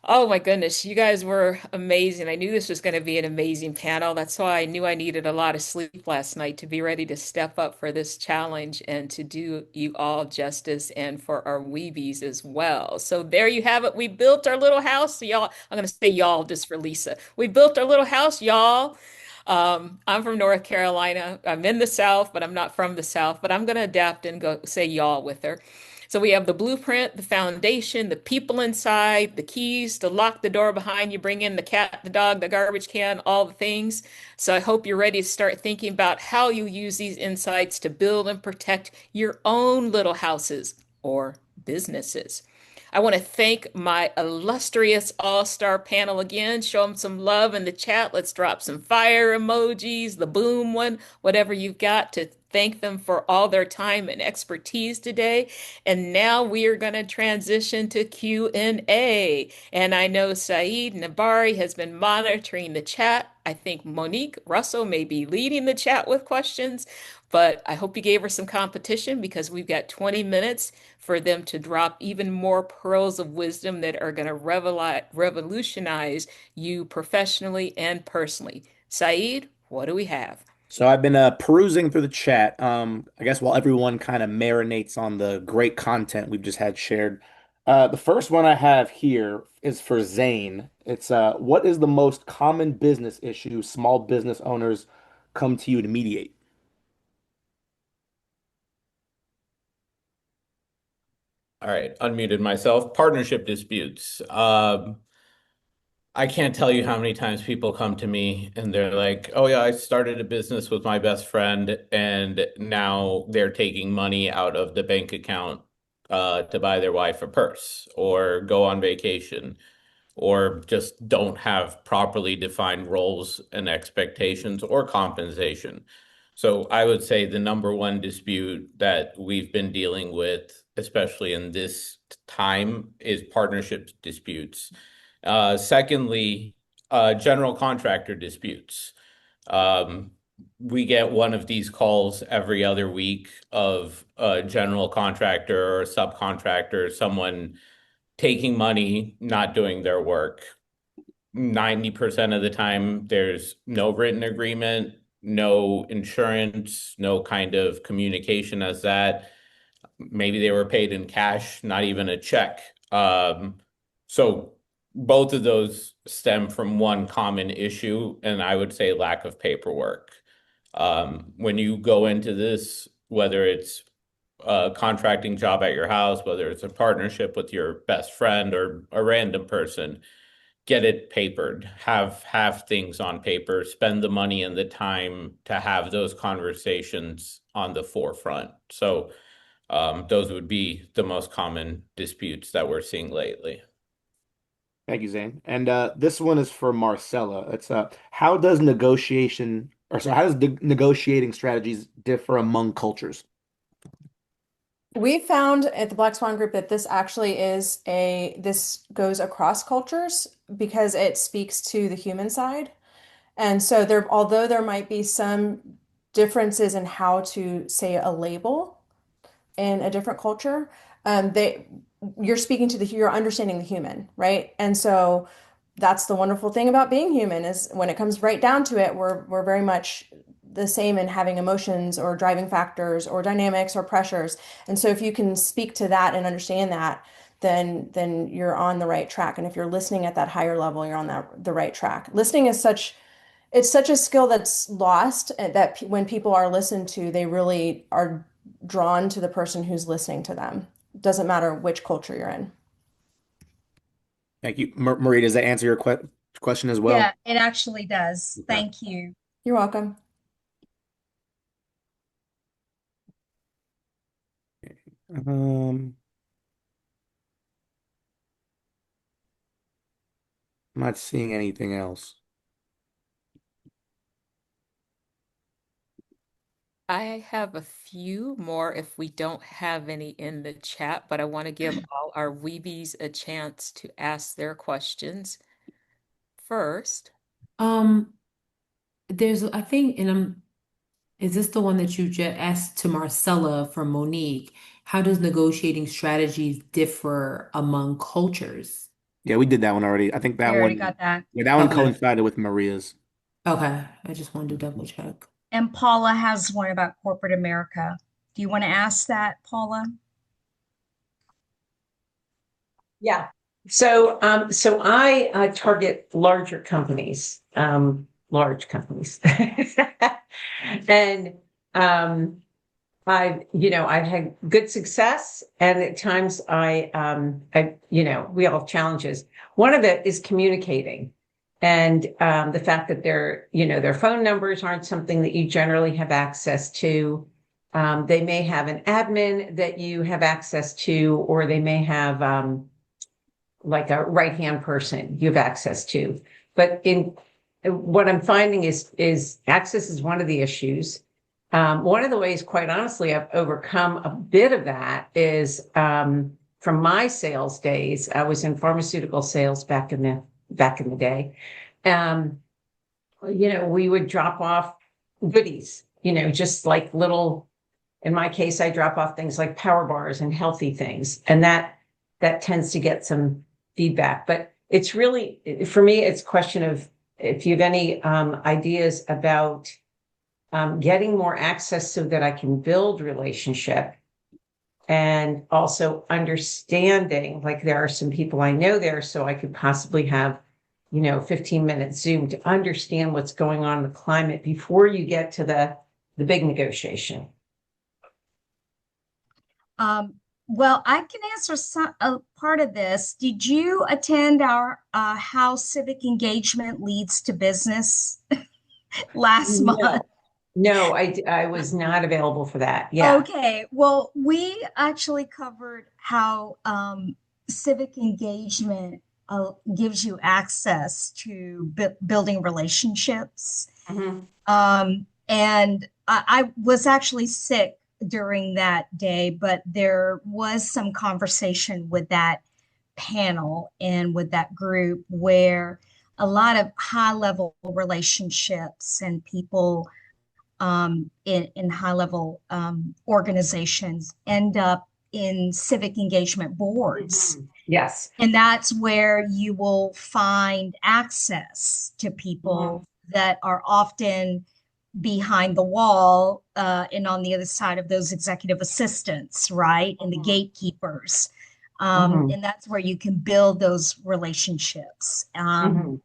Oh my goodness, you guys were amazing. I knew this was going to be an amazing panel. That's why I knew I needed a lot of sleep last night to be ready to step up for this challenge and to do you all justice and for our weebies as well. So there you have it. We built our little house. So y'all, I'm going to say y'all just for Lisa. We built our little house, y'all. I'm from North Carolina. I'm in the South, but I'm not from the South. But I'm going to adapt and go say y'all with her. So we have the blueprint, the foundation, the people inside, the keys to lock the door behind you, bring in the cat, the dog, the garbage can, all the things. So I hope you're ready to start thinking about how you use these insights to build and protect your own little houses or businesses. I want to thank my illustrious all-star panel again. Show them some love in the chat. Let's drop some fire emojis, the boom one, whatever you've got to thank them for all their time and expertise today. And now we are going to transition to Q&A. And I know Saeed Nabari has been monitoring the chat. I think Monique Russell may be leading the chat with questions, but I hope you gave her some competition because we've got 20 minutes for them to drop even more pearls of wisdom that are going to revolutionize you professionally and personally. Saeed, what do we have? So I've been perusing through the chat. I guess while everyone kind of marinates on the great content we've just had shared. The first one I have here is for Zain. It's what is the most common business issue small business owners come to you to mediate? All right, unmuted myself. Partnership disputes. I can't tell you how many times people come to me and they're like, "Oh yeah, I started a business with my best friend, and now they're taking money out of the bank account to buy their wife a purse or go on vacation." or just don't have properly defined roles and expectations or compensation. So I would say the number one dispute that we've been dealing with, especially in this time, is partnership disputes. Secondly, general contractor disputes. Um, we get one of these calls every other week of a general contractor or subcontractor, someone taking money, not doing their work. 90% of the time, there's no written agreement, no insurance, no kind of communication as that. Maybe they were paid in cash, not even a check. So both of those stem from one common issue, and I would say lack of paperwork. When you go into this, whether it's a contracting job at your house, whether it's a partnership with your best friend or a random person, get it papered, have things on paper, spend the money and the time to have those conversations on the forefront. So those would be the most common disputes that we're seeing lately. Thank you, Zane. And this one is for Marcella. It's how does negotiating strategies differ among cultures? We found at the Black Swan Group that this actually this goes across cultures because it speaks to the human side. And so although there might be some differences in how to say a label in a different culture, you're understanding the human, right? And so that's the wonderful thing about being human is when it comes right down to it, we're very much the same in having emotions or driving factors or dynamics or pressures. And so if you can speak to that and understand that, then you're on the right track. And if you're listening at that higher level, you're on the right track. Listening is such a skill that's lost, that when people are listened to, they really are drawn to the person who's listening to them. It doesn't matter which culture you're in. Thank you. Marie, does that answer your question as well? Yeah, it actually does. Okay. Thank you. You're welcome. I'm not seeing anything else. I have a few more if we don't have any in the chat, but I want to give all our weebies a chance to ask their questions first. There's, I think, is this the one that you just asked to Marcella from Monique? How does negotiating strategies differ among cultures? Yeah, we did that one already. I think We that already one, got that. yeah, that one Okay. coincided with Maria's. Okay, I just wanted to double check. And Paula has one about corporate America. Do you want to ask that, Paula? Yeah. So I target larger companies, large companies. And I've had good success, and at times we all have challenges. One of it is communicating, and the fact that their phone numbers aren't something that you generally have access to. They may have an admin that you have access to, or they may have like a right-hand person you have access to. But what I'm finding is access is one of the issues. One of the ways, quite honestly, I've overcome a bit of that is from my sales days. I was in pharmaceutical sales back in the day. We would drop off goodies, just like little. In my case, I drop off things like power bars and healthy things, and that tends to get some feedback. But it's really, for me, it's a question of if you have any ideas about getting more access so that I can build relationship, and also understanding, like there are some people I know there, so I could possibly have 15-minute Zoom to understand what's going on in the climate before you get to the big negotiation. Well, I can answer a part of this. Did you attend our How Civic Engagement Leads to Business last month? No, I was not available for that. Yeah. Okay. Well, we actually covered how civic engagement gives you access to building relationships. Mhm. And I was actually sick during that day, but there was some conversation with that panel and with that group where a lot of high level relationships and people in high level organizations end up in civic engagement boards. Yes. And that's where you will find access to people that are often behind the wall and on the other side of those executive assistants, right? And the gatekeepers. And that's where you can build those relationships. And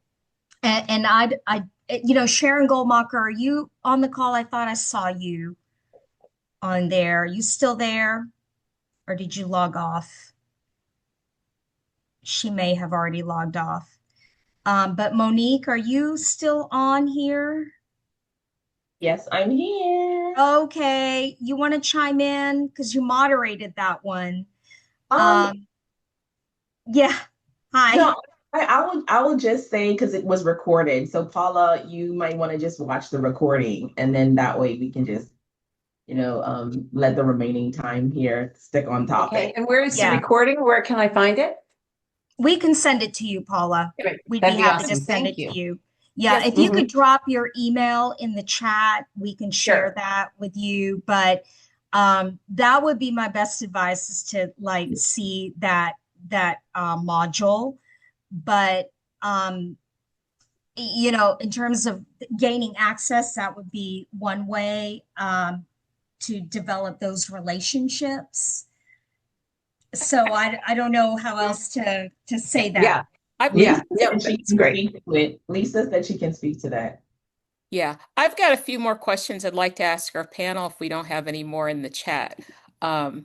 Sharon Goldmacher, are you on the call? I thought I saw you on there. Are you still there? Or did you log off? She may have already logged off. But Monique, are you still on here? Yes, I'm here. Okay. You want to chime in? Because you moderated that one. Yeah. Hi. No, I will just say because it was recorded. So Paula, you might want to just watch the recording, and then that way we can just, let the remaining time here stick on topic. Okay. And where is the Yeah. recording? Where can I find it? We can send it to you, Paula. Great. We'd That'd be be happy to awesome. send Thank it you. to you. Yeah, Yes. if you could drop your email in the chat, we can share Sure. that with you. But that would be my best advice, is to see that module. But in terms of gaining access, that would be one way to develop those relationships. So I don't know how else to say that. Yeah. Lisa Yeah. said she That's can great. speak to it. Lisa said she can speak to that. Yeah, I've got a few more questions I'd like to ask our panel if we don't have any more in the chat. And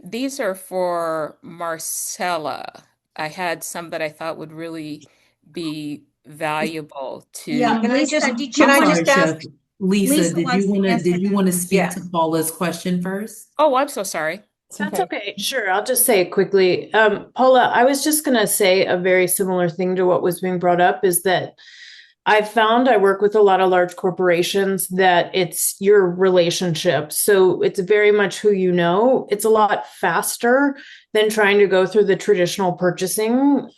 these are for Marcella. I had some that I thought would really be valuable to. Yeah, Can I Lisa, just- did you can I want just to ask- Chef, Lisa, Lisa did wants you to want to answer did you want to that. speak Yeah. to Paula's question first? Oh, I'm so sorry. That's okay. Sure. I'll just say it quickly. Paula, I was just going to say a very similar thing to what was being brought up, is that I've found I work with a lot of large corporations that it's your relationship. So it's very much who you know. It's a lot faster than trying to go through the traditional purchasing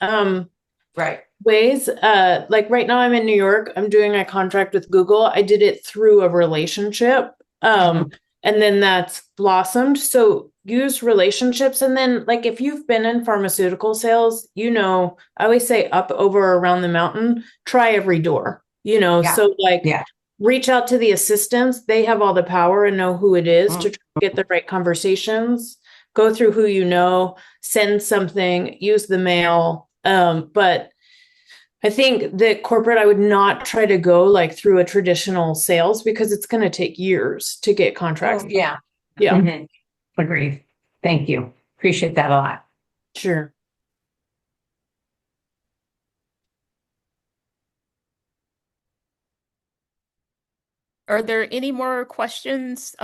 Right. ways. Like right now I'm in New York. I'm doing a contract with Google. I did it through a relationship. And then that's blossomed. So use relationships. And then like if you've been in pharmaceutical sales, I always say up, over, around the mountain, try every door, so reach out to the assistants. They have all the power and know who it is to get the right conversations, go through who you know, send something, use the mail. But I think that corporate, I would not try to go like through a traditional sales because it's going to take years to get contracts. Yeah. Yeah. Agreed. Thank you. Appreciate that a lot. Sure. Are there any more questions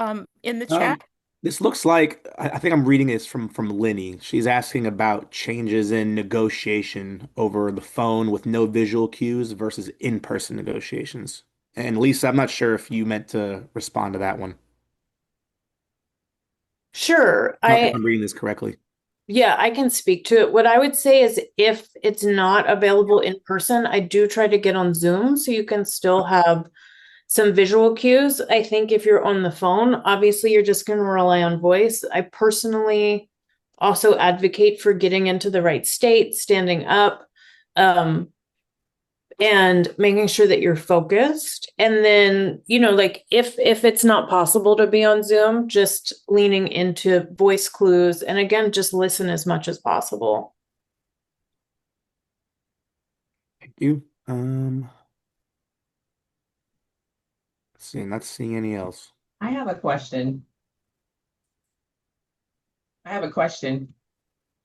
in the chat? This looks like I think I'm reading this from Linny. She's asking about changes in negotiation over the phone with no visual cues versus in-person negotiations. And Lisa, I'm not sure if you meant to respond to that one. Sure. Not if I'm reading this correctly. Yeah, I can speak to it. What I would say is if it's not available in person, I do try to get on Zoom so you can still have some visual cues. I think if you're on the phone, obviously you're just going to rely on voice. I personally also advocate for getting into the right state, standing up, and making sure that you're focused. And then, like if it's not possible to be on Zoom, just leaning into voice clues. And again, just listen as much as possible. Thank you. Not seeing any else. I have a question.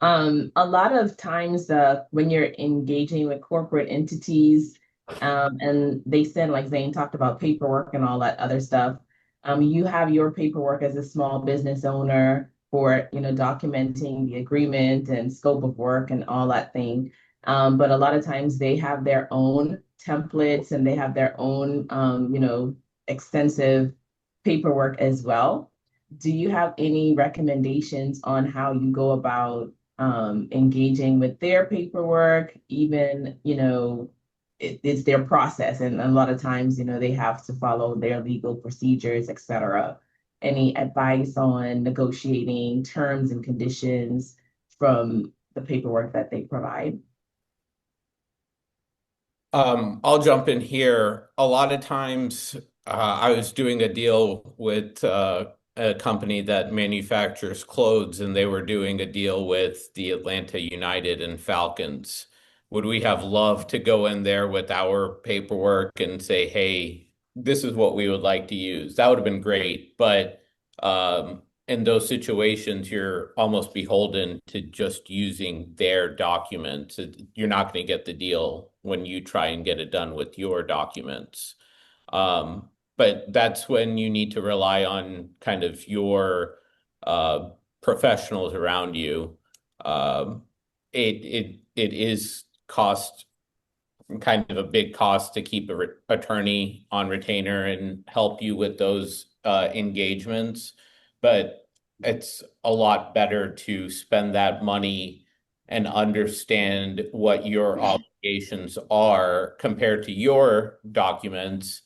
A lot of times when you're engaging with corporate entities, and they said, like Zain talked about paperwork and all that other stuff, you have your paperwork as a small business owner for, documenting the agreement and scope of work and all that thing. But a lot of times they have their own templates and they have their own, extensive paperwork as well. Do you have any recommendations on how you go about engaging with their paperwork? Even, it's their process, and a lot of times, they have to follow their legal procedures, etc. Any advice on negotiating terms and conditions from the paperwork that they provide? I'll jump in here. A lot of times, I was doing a deal with a company that manufactures clothes, and they were doing a deal with the Atlanta United and Falcons. Would we have loved to go in there with our paperwork and say, hey, this is what we would like to use? That would have been great. But in those situations, you're almost beholden to just using their documents. You're not going to get the deal when you try and get it done with your documents. But that's when you need to rely on kind of your professionals around you. It is kind of a big cost to keep an attorney on retainer and help you with those engagements, but it's a lot better to spend that money and understand what your obligations are compared to your documents,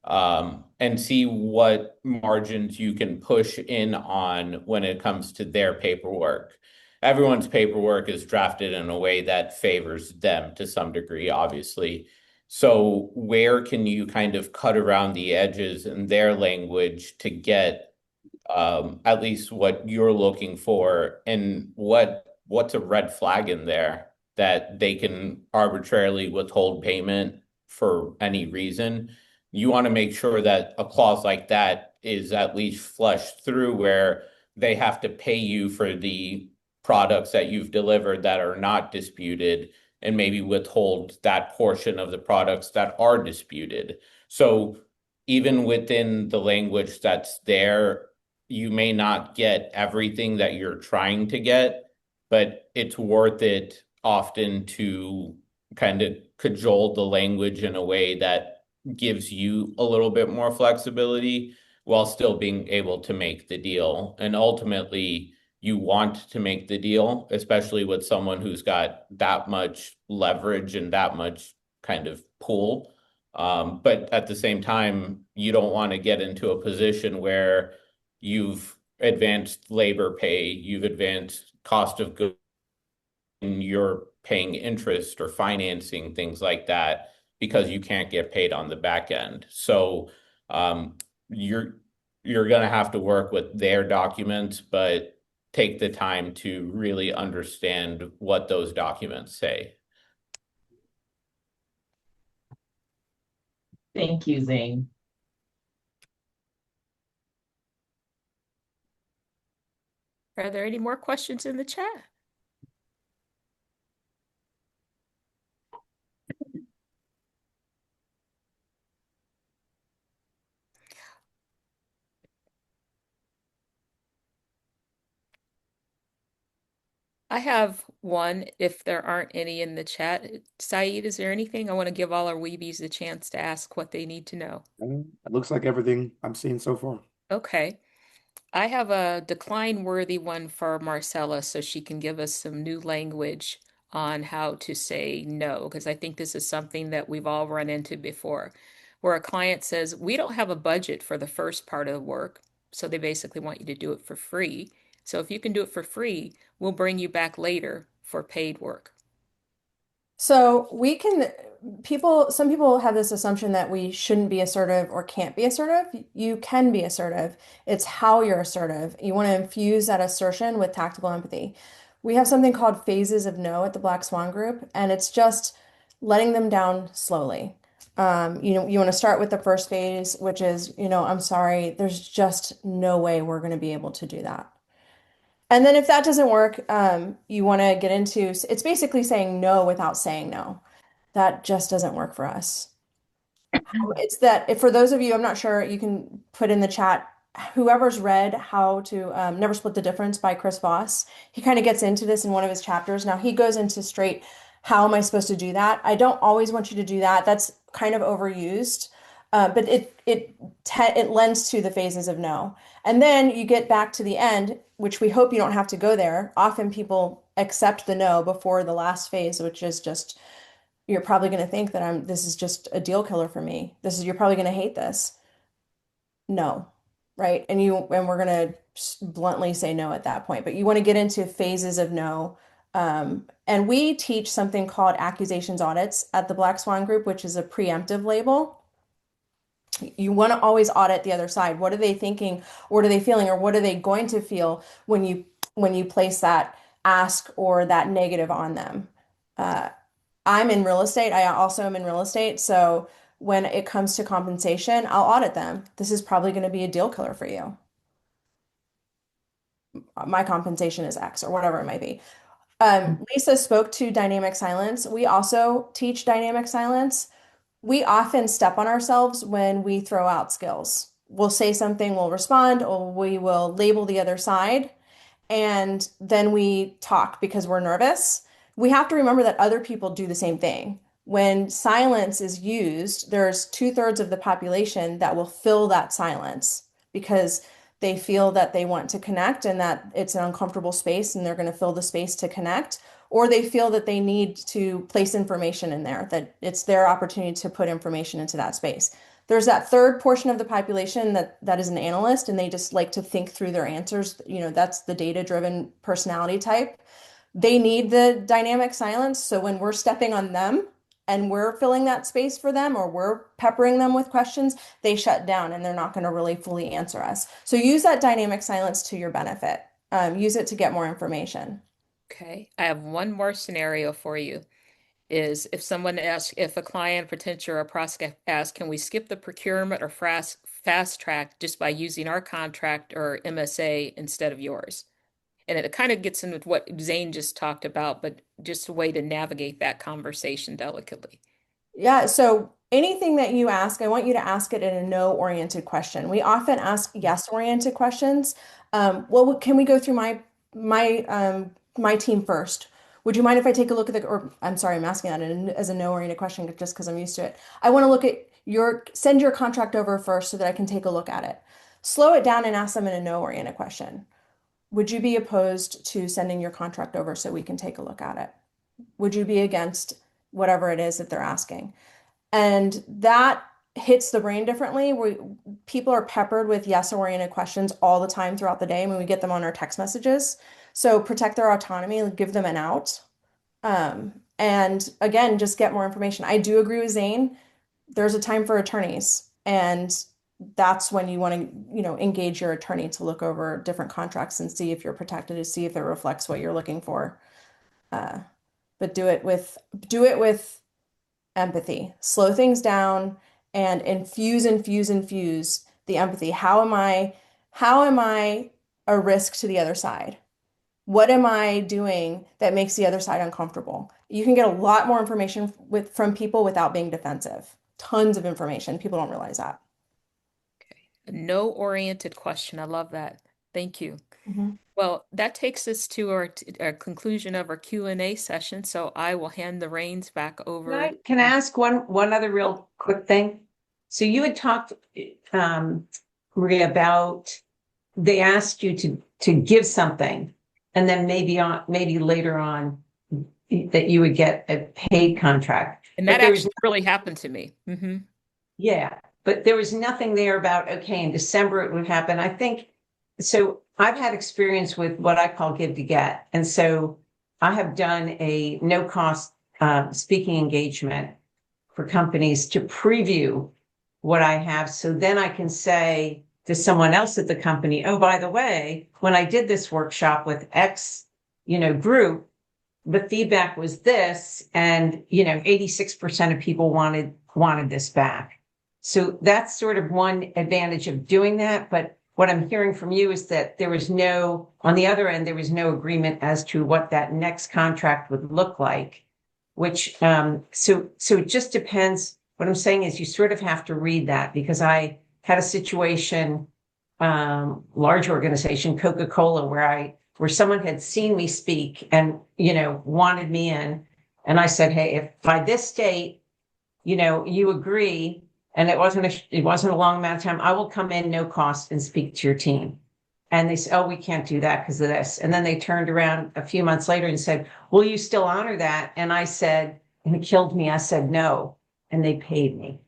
and see what margins you can push in on when it comes to their paperwork. Everyone's paperwork is drafted in a way that favors them to some degree, obviously. So where can you kind of cut around the edges in their language to get at least what you're looking for, and what's a red flag in there that they can arbitrarily withhold payment for any reason? You want to make sure that a clause like that is at least fleshed through, where they have to pay you for the products that you've delivered that are not disputed, and maybe withhold that portion of the products that are disputed. So even within the language that's there, you may not get everything that you're trying to get, but it's worth it often to kind of cajole the language in a way that gives you a little bit more flexibility while still being able to make the deal. And ultimately, you want to make the deal, especially with someone who's got that much leverage and that much kind of pull. But at the same time, you don't want to get into a position where you've advanced labor pay, you've advanced cost of goods, and you're paying interest or financing things like that because you can't get paid on the back end. So you're going to have to work with their documents, but take the time to really understand what those documents say. Thank you, Zain. Are there any more questions in the chat? I have one, if there aren't any in the chat. Saeed, is there anything? I want to give all our weebies a chance to ask what they need to know. It looks like everything I'm seeing so far. Okay. I have a decline-worthy one for Marcella so she can give us some new language on how to say no, because I think this is something that we've all run into before, where a client says, we don't have a budget for the first part of the work, so they basically want you to do it for free. So if you can do it for free, we'll bring you back later for paid work. So some people have this assumption that we shouldn't be assertive or can't be assertive. You can be assertive. It's how you're assertive. You want to infuse that assertion with tactical empathy. We have something called phases of no at the Black Swan Group, and it's just letting them down slowly. You want to start with the first phase, which is, I'm sorry, there's just no way we're going to be able to do that. And then if that doesn't work, you want to get into, it's basically saying no without saying no. That just doesn't work for us. It's that for those of you, I'm not sure, you can put in the chat, whoever's read How to Never Split the Difference by Chris Voss, he kind of gets into this in one of his chapters. Now he goes into straight How am I supposed to do that? I don't always want you to do that. That's kind of overused. But it lends to the phases of no. And then you get back to the end, which we hope you don't have to go there. Often people accept the no before the last phase, which is just, you're probably going to think that this is just a deal killer for me. You're probably going to hate this. No, right? And we're going to bluntly say no at that point. But you want to get into phases of no. And we teach something called accusations audits at the Black Swan Group, which is a preemptive label. You want to always audit the other side. What are they thinking? What are they feeling? Or what are they going to feel when you place that ask or that negative on them? I'm in real estate. I also am in real estate. So when it comes to compensation, I'll audit them. This is probably going to be a deal killer for you. My compensation is X or whatever it might be. Lisa spoke to dynamic silence. We also teach dynamic silence. We often step on ourselves when we throw out skills. We'll say something, we'll respond, or we will label the other side, and then we talk because we're nervous. We have to remember that other people do the same thing. When silence is used, there's 2/3 of the population that will fill that silence because they feel that they want to connect and that it's an uncomfortable space and they're going to fill the space to connect, or they feel that they need to place information in there, that it's their opportunity to put information into that space. There's that third portion of the population that is an analyst and they just like to think through their answers. That's the data-driven personality type. They need the dynamic silence. So when we're stepping on them and we're filling that space for them or we're peppering them with questions, they shut down and they're not going to really fully answer us. So use that dynamic silence to your benefit. Use it to get more information. Okay, I have one more scenario for you. Is if a client, potential, or a prospect asks, can we skip the procurement or fast track just by using our contract or MSA instead of yours? And it kind of gets into what Zain just talked about, but just a way to navigate that conversation delicately. Yeah, so anything that you ask, I want you to ask it in a no-oriented question. We often ask yes-oriented questions. Well, can we go through my team first? Would you mind if I take a look at or I'm sorry, I'm asking that as a no-oriented question just because I'm used to it. I want to look at send your contract over first so that I can take a look at it. Slow it down and ask them in a no-oriented question. Would you be opposed to sending your contract over so we can take a look at it? Would you be against whatever it is that they're asking? And that hits the brain differently. People are peppered with yes-oriented questions all the time throughout the day when we get them on our text messages. So protect their autonomy, give them an out. And again, just get more information. I do agree with Zain. There's a time for attorneys, and that's when you want to, engage your attorney to look over different contracts and see if you're protected, to see if it reflects what you're looking for. But do it with empathy. Slow things down and infuse the empathy. How am I a risk to the other side? What am I doing that makes the other side uncomfortable? You can get a lot more information from people without being defensive. Tons of information. People don't realize that. Okay. A no-oriented question. I love that. Thank you. Mm-hmm. Well, that takes us to our conclusion of our Q&A session. So I will hand the reins back over. Can I ask one other real quick thing? So you had talked, Maria, about they asked you to give something, and then maybe later on that you would get a paid contract. And that actually really happened to me. Mm-hmm. Yeah, but there was nothing there about, okay, in December it would happen. I think, so I've had experience with what I call give to get. And so I have done a no cost speaking engagement for companies to preview what I have. So then I can say to someone else at the company, oh, by the way, when I did this workshop with X, group, the feedback was this, and 86% of people wanted this back. So that's sort of one advantage of doing that. But what I'm hearing from you is that on the other end, there was no agreement as to what that next contract would look like, which, so it just depends. What I'm saying is you sort of have to read that, because I had a situation, large organization, Coca-Cola, where someone had seen me speak and, wanted me in. And I said, hey, if by this date, you agree, and it wasn't a long amount of time, I will come in no cost and speak to your team. And they said, oh, we can't do that because of this. And then they turned around a few months later and said, will you still honor that? And I said, and it killed me. I said, no. And they paid me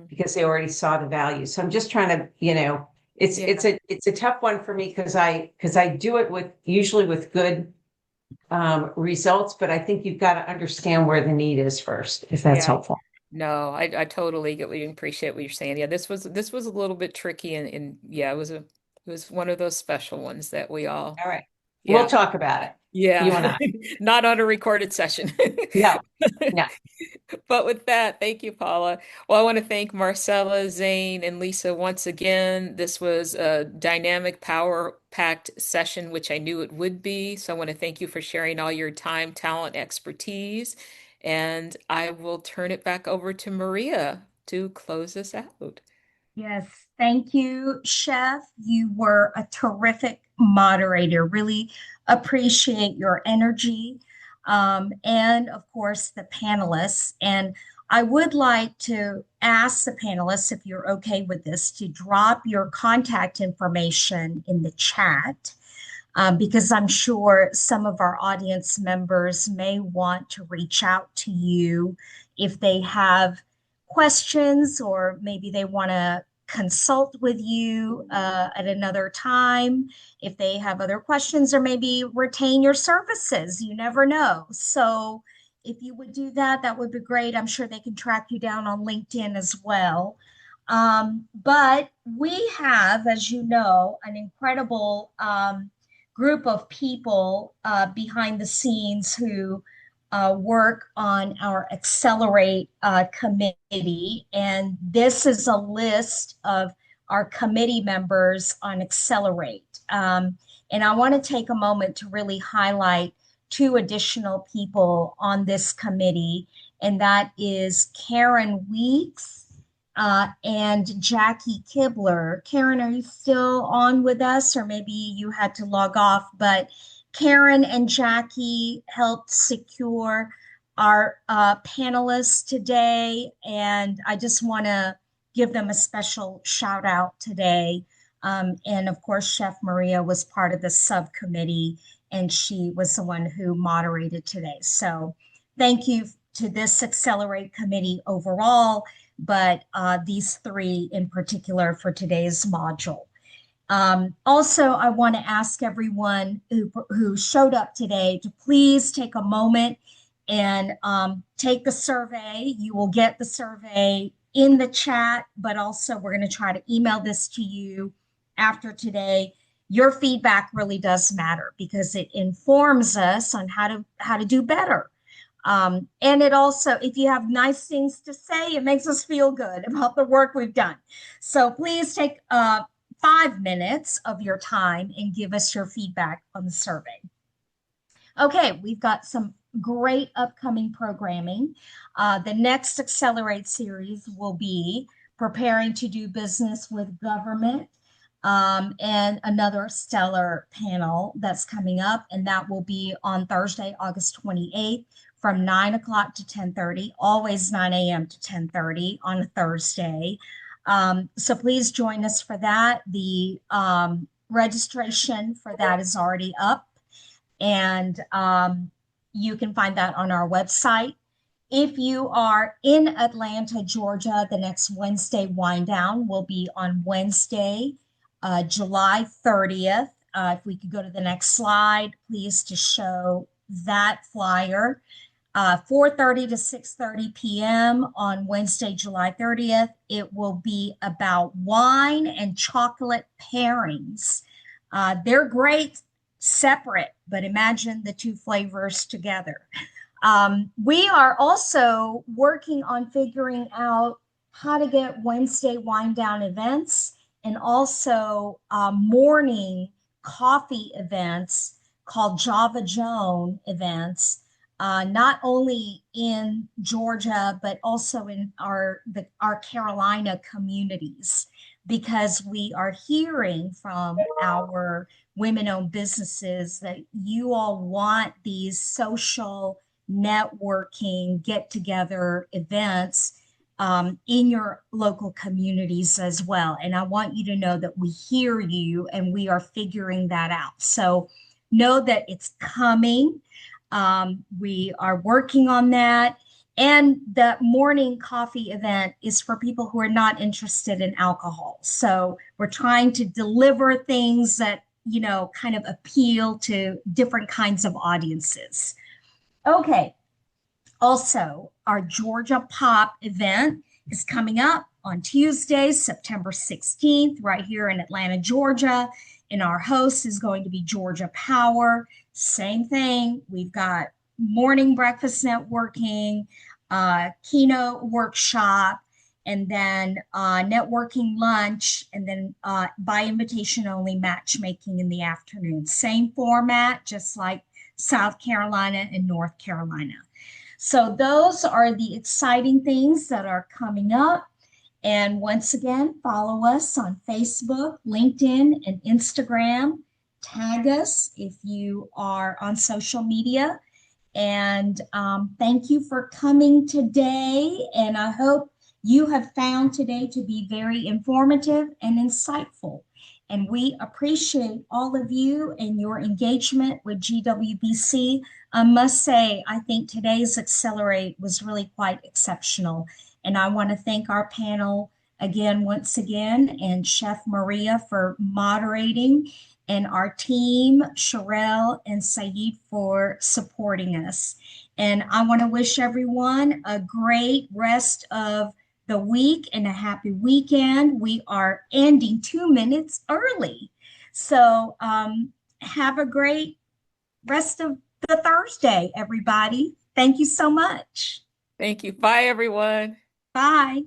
because they already saw the value. So I'm just trying to, it's a tough one for me because I do it usually with good results, but I think you've got to understand where the need is first, if that's helpful. No, I totally get what you appreciate what you're saying. Yeah, this was a little bit tricky, and yeah, it was one of those special ones that we all. All right. Yeah. We'll talk about it. Yeah. You and I. Not on a recorded session. No. But with that, thank you, Paula. Well, I want to thank Marcella, Zain, and Lisa once again. This was a dynamic, power-packed session, which I knew it would be. So I want to thank you for sharing all your time, talent, expertise. And I will turn it back over to Maria to close us out. Yes, thank you, Chef. You were a terrific moderator. Really appreciate your energy. And of course, the panelists. And I would like to ask the panelists, if you're okay with this, to drop your contact information in the chat, because I'm sure some of our audience members may want to reach out to you if they have questions, or maybe they want to consult with you at another time if they have other questions, or maybe retain your services. You never know. So if you would do that, that would be great. I'm sure they can track you down on LinkedIn as well. But we have, as you know, an incredible group of people behind the scenes who work on our Accelerate committee. And this is a list of our committee members on Accelerate. And I want to take a moment to really highlight two additional people on this committee, and that is Karen Weeks and Jackie Kibler. Karen, are you still on with us, or maybe you had to log off? But Karen and Jackie helped secure our panelists today, and I just want to give them a special shout out today. And of course, Chef Maria was part of the subcommittee, and she was the one who moderated today. So thank you to this Accelerate committee overall, but these three in particular for today's module. Also, I want to ask everyone who showed up today to please take a moment and take the survey. You will get the survey in the chat, but also we're going to try to email this to you after today. Your feedback really does matter because it informs us on how to do better. And it also, if you have nice things to say, it makes us feel good about the work we've done. So please take 5 minutes of your time and give us your feedback on the survey. Okay, we've got some great upcoming programming. The next Accelerate series will be Preparing to Do Business with Government, and another stellar panel that's coming up, and that will be on Thursday, August 28th from 9 o'clock to 10:30, always 9 a.m. to 10:30 on a Thursday. So please join us for that. The registration for that is already up, and you can find that on our website. If you are in Atlanta, Georgia, the next Wednesday wind down will be on Wednesday, July 30th. If we could go to the next slide, please, to show that flyer. 4:30 to 6:30 p.m. on Wednesday, July 30th. It will be about wine and chocolate pairings. They're great separate, but imagine the two flavors together. We are also working on figuring out how to get Wednesday wind down events and also morning coffee events called Java Joan events, not only in Georgia, but also in our Carolina communities, because we are hearing from our women-owned businesses that you all want these social networking, get together events in your local communities as well. And I want you to know that we hear you and we are figuring that out. So know that it's coming. We are working on that. And the morning coffee event is for people who are not interested in alcohol. So we're trying to deliver things that, you know, kind of appeal to different kinds of audiences. Okay. Also, our Georgia Pop event is coming up on Tuesday, September 16th, right here in Atlanta, Georgia. And our host is going to be Georgia Power. Same thing. We've got morning breakfast networking, keynote workshop, and then networking lunch, and then by invitation only matchmaking in the afternoon. Same format, just like South Carolina and North Carolina. So those are the exciting things that are coming up. And once again, follow us on Facebook, LinkedIn, and Instagram. Tag us if you are on social media. And thank you for coming today. And I hope you have found today to be very informative and insightful. And we appreciate all of you and your engagement with GWBC. I must say, I think today's Accelerate was really quite exceptional. And I want to thank our panel again, once again, and Chef Maria for moderating, and our team, Sherelle and Saeed, for supporting us. And I want to wish everyone a great rest of the week and a happy weekend. We are ending 2 minutes early. So have a great rest of the Thursday, everybody. Thank you so much. Thank you. Bye, everyone. Bye.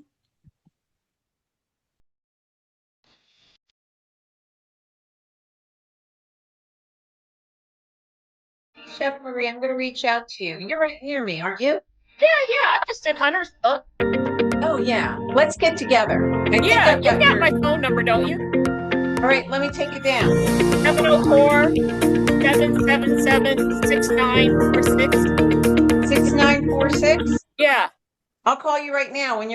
Chef Marie, I'm going to reach out to you. You're right near me, aren't you? Yeah, I just did Hunter's book. Oh, yeah. Let's get together. I think Yeah, I've you got got your... my phone number, don't you? All right, let me take it down. 704-777-6946. 6946? Yeah. I'll call you right now when you're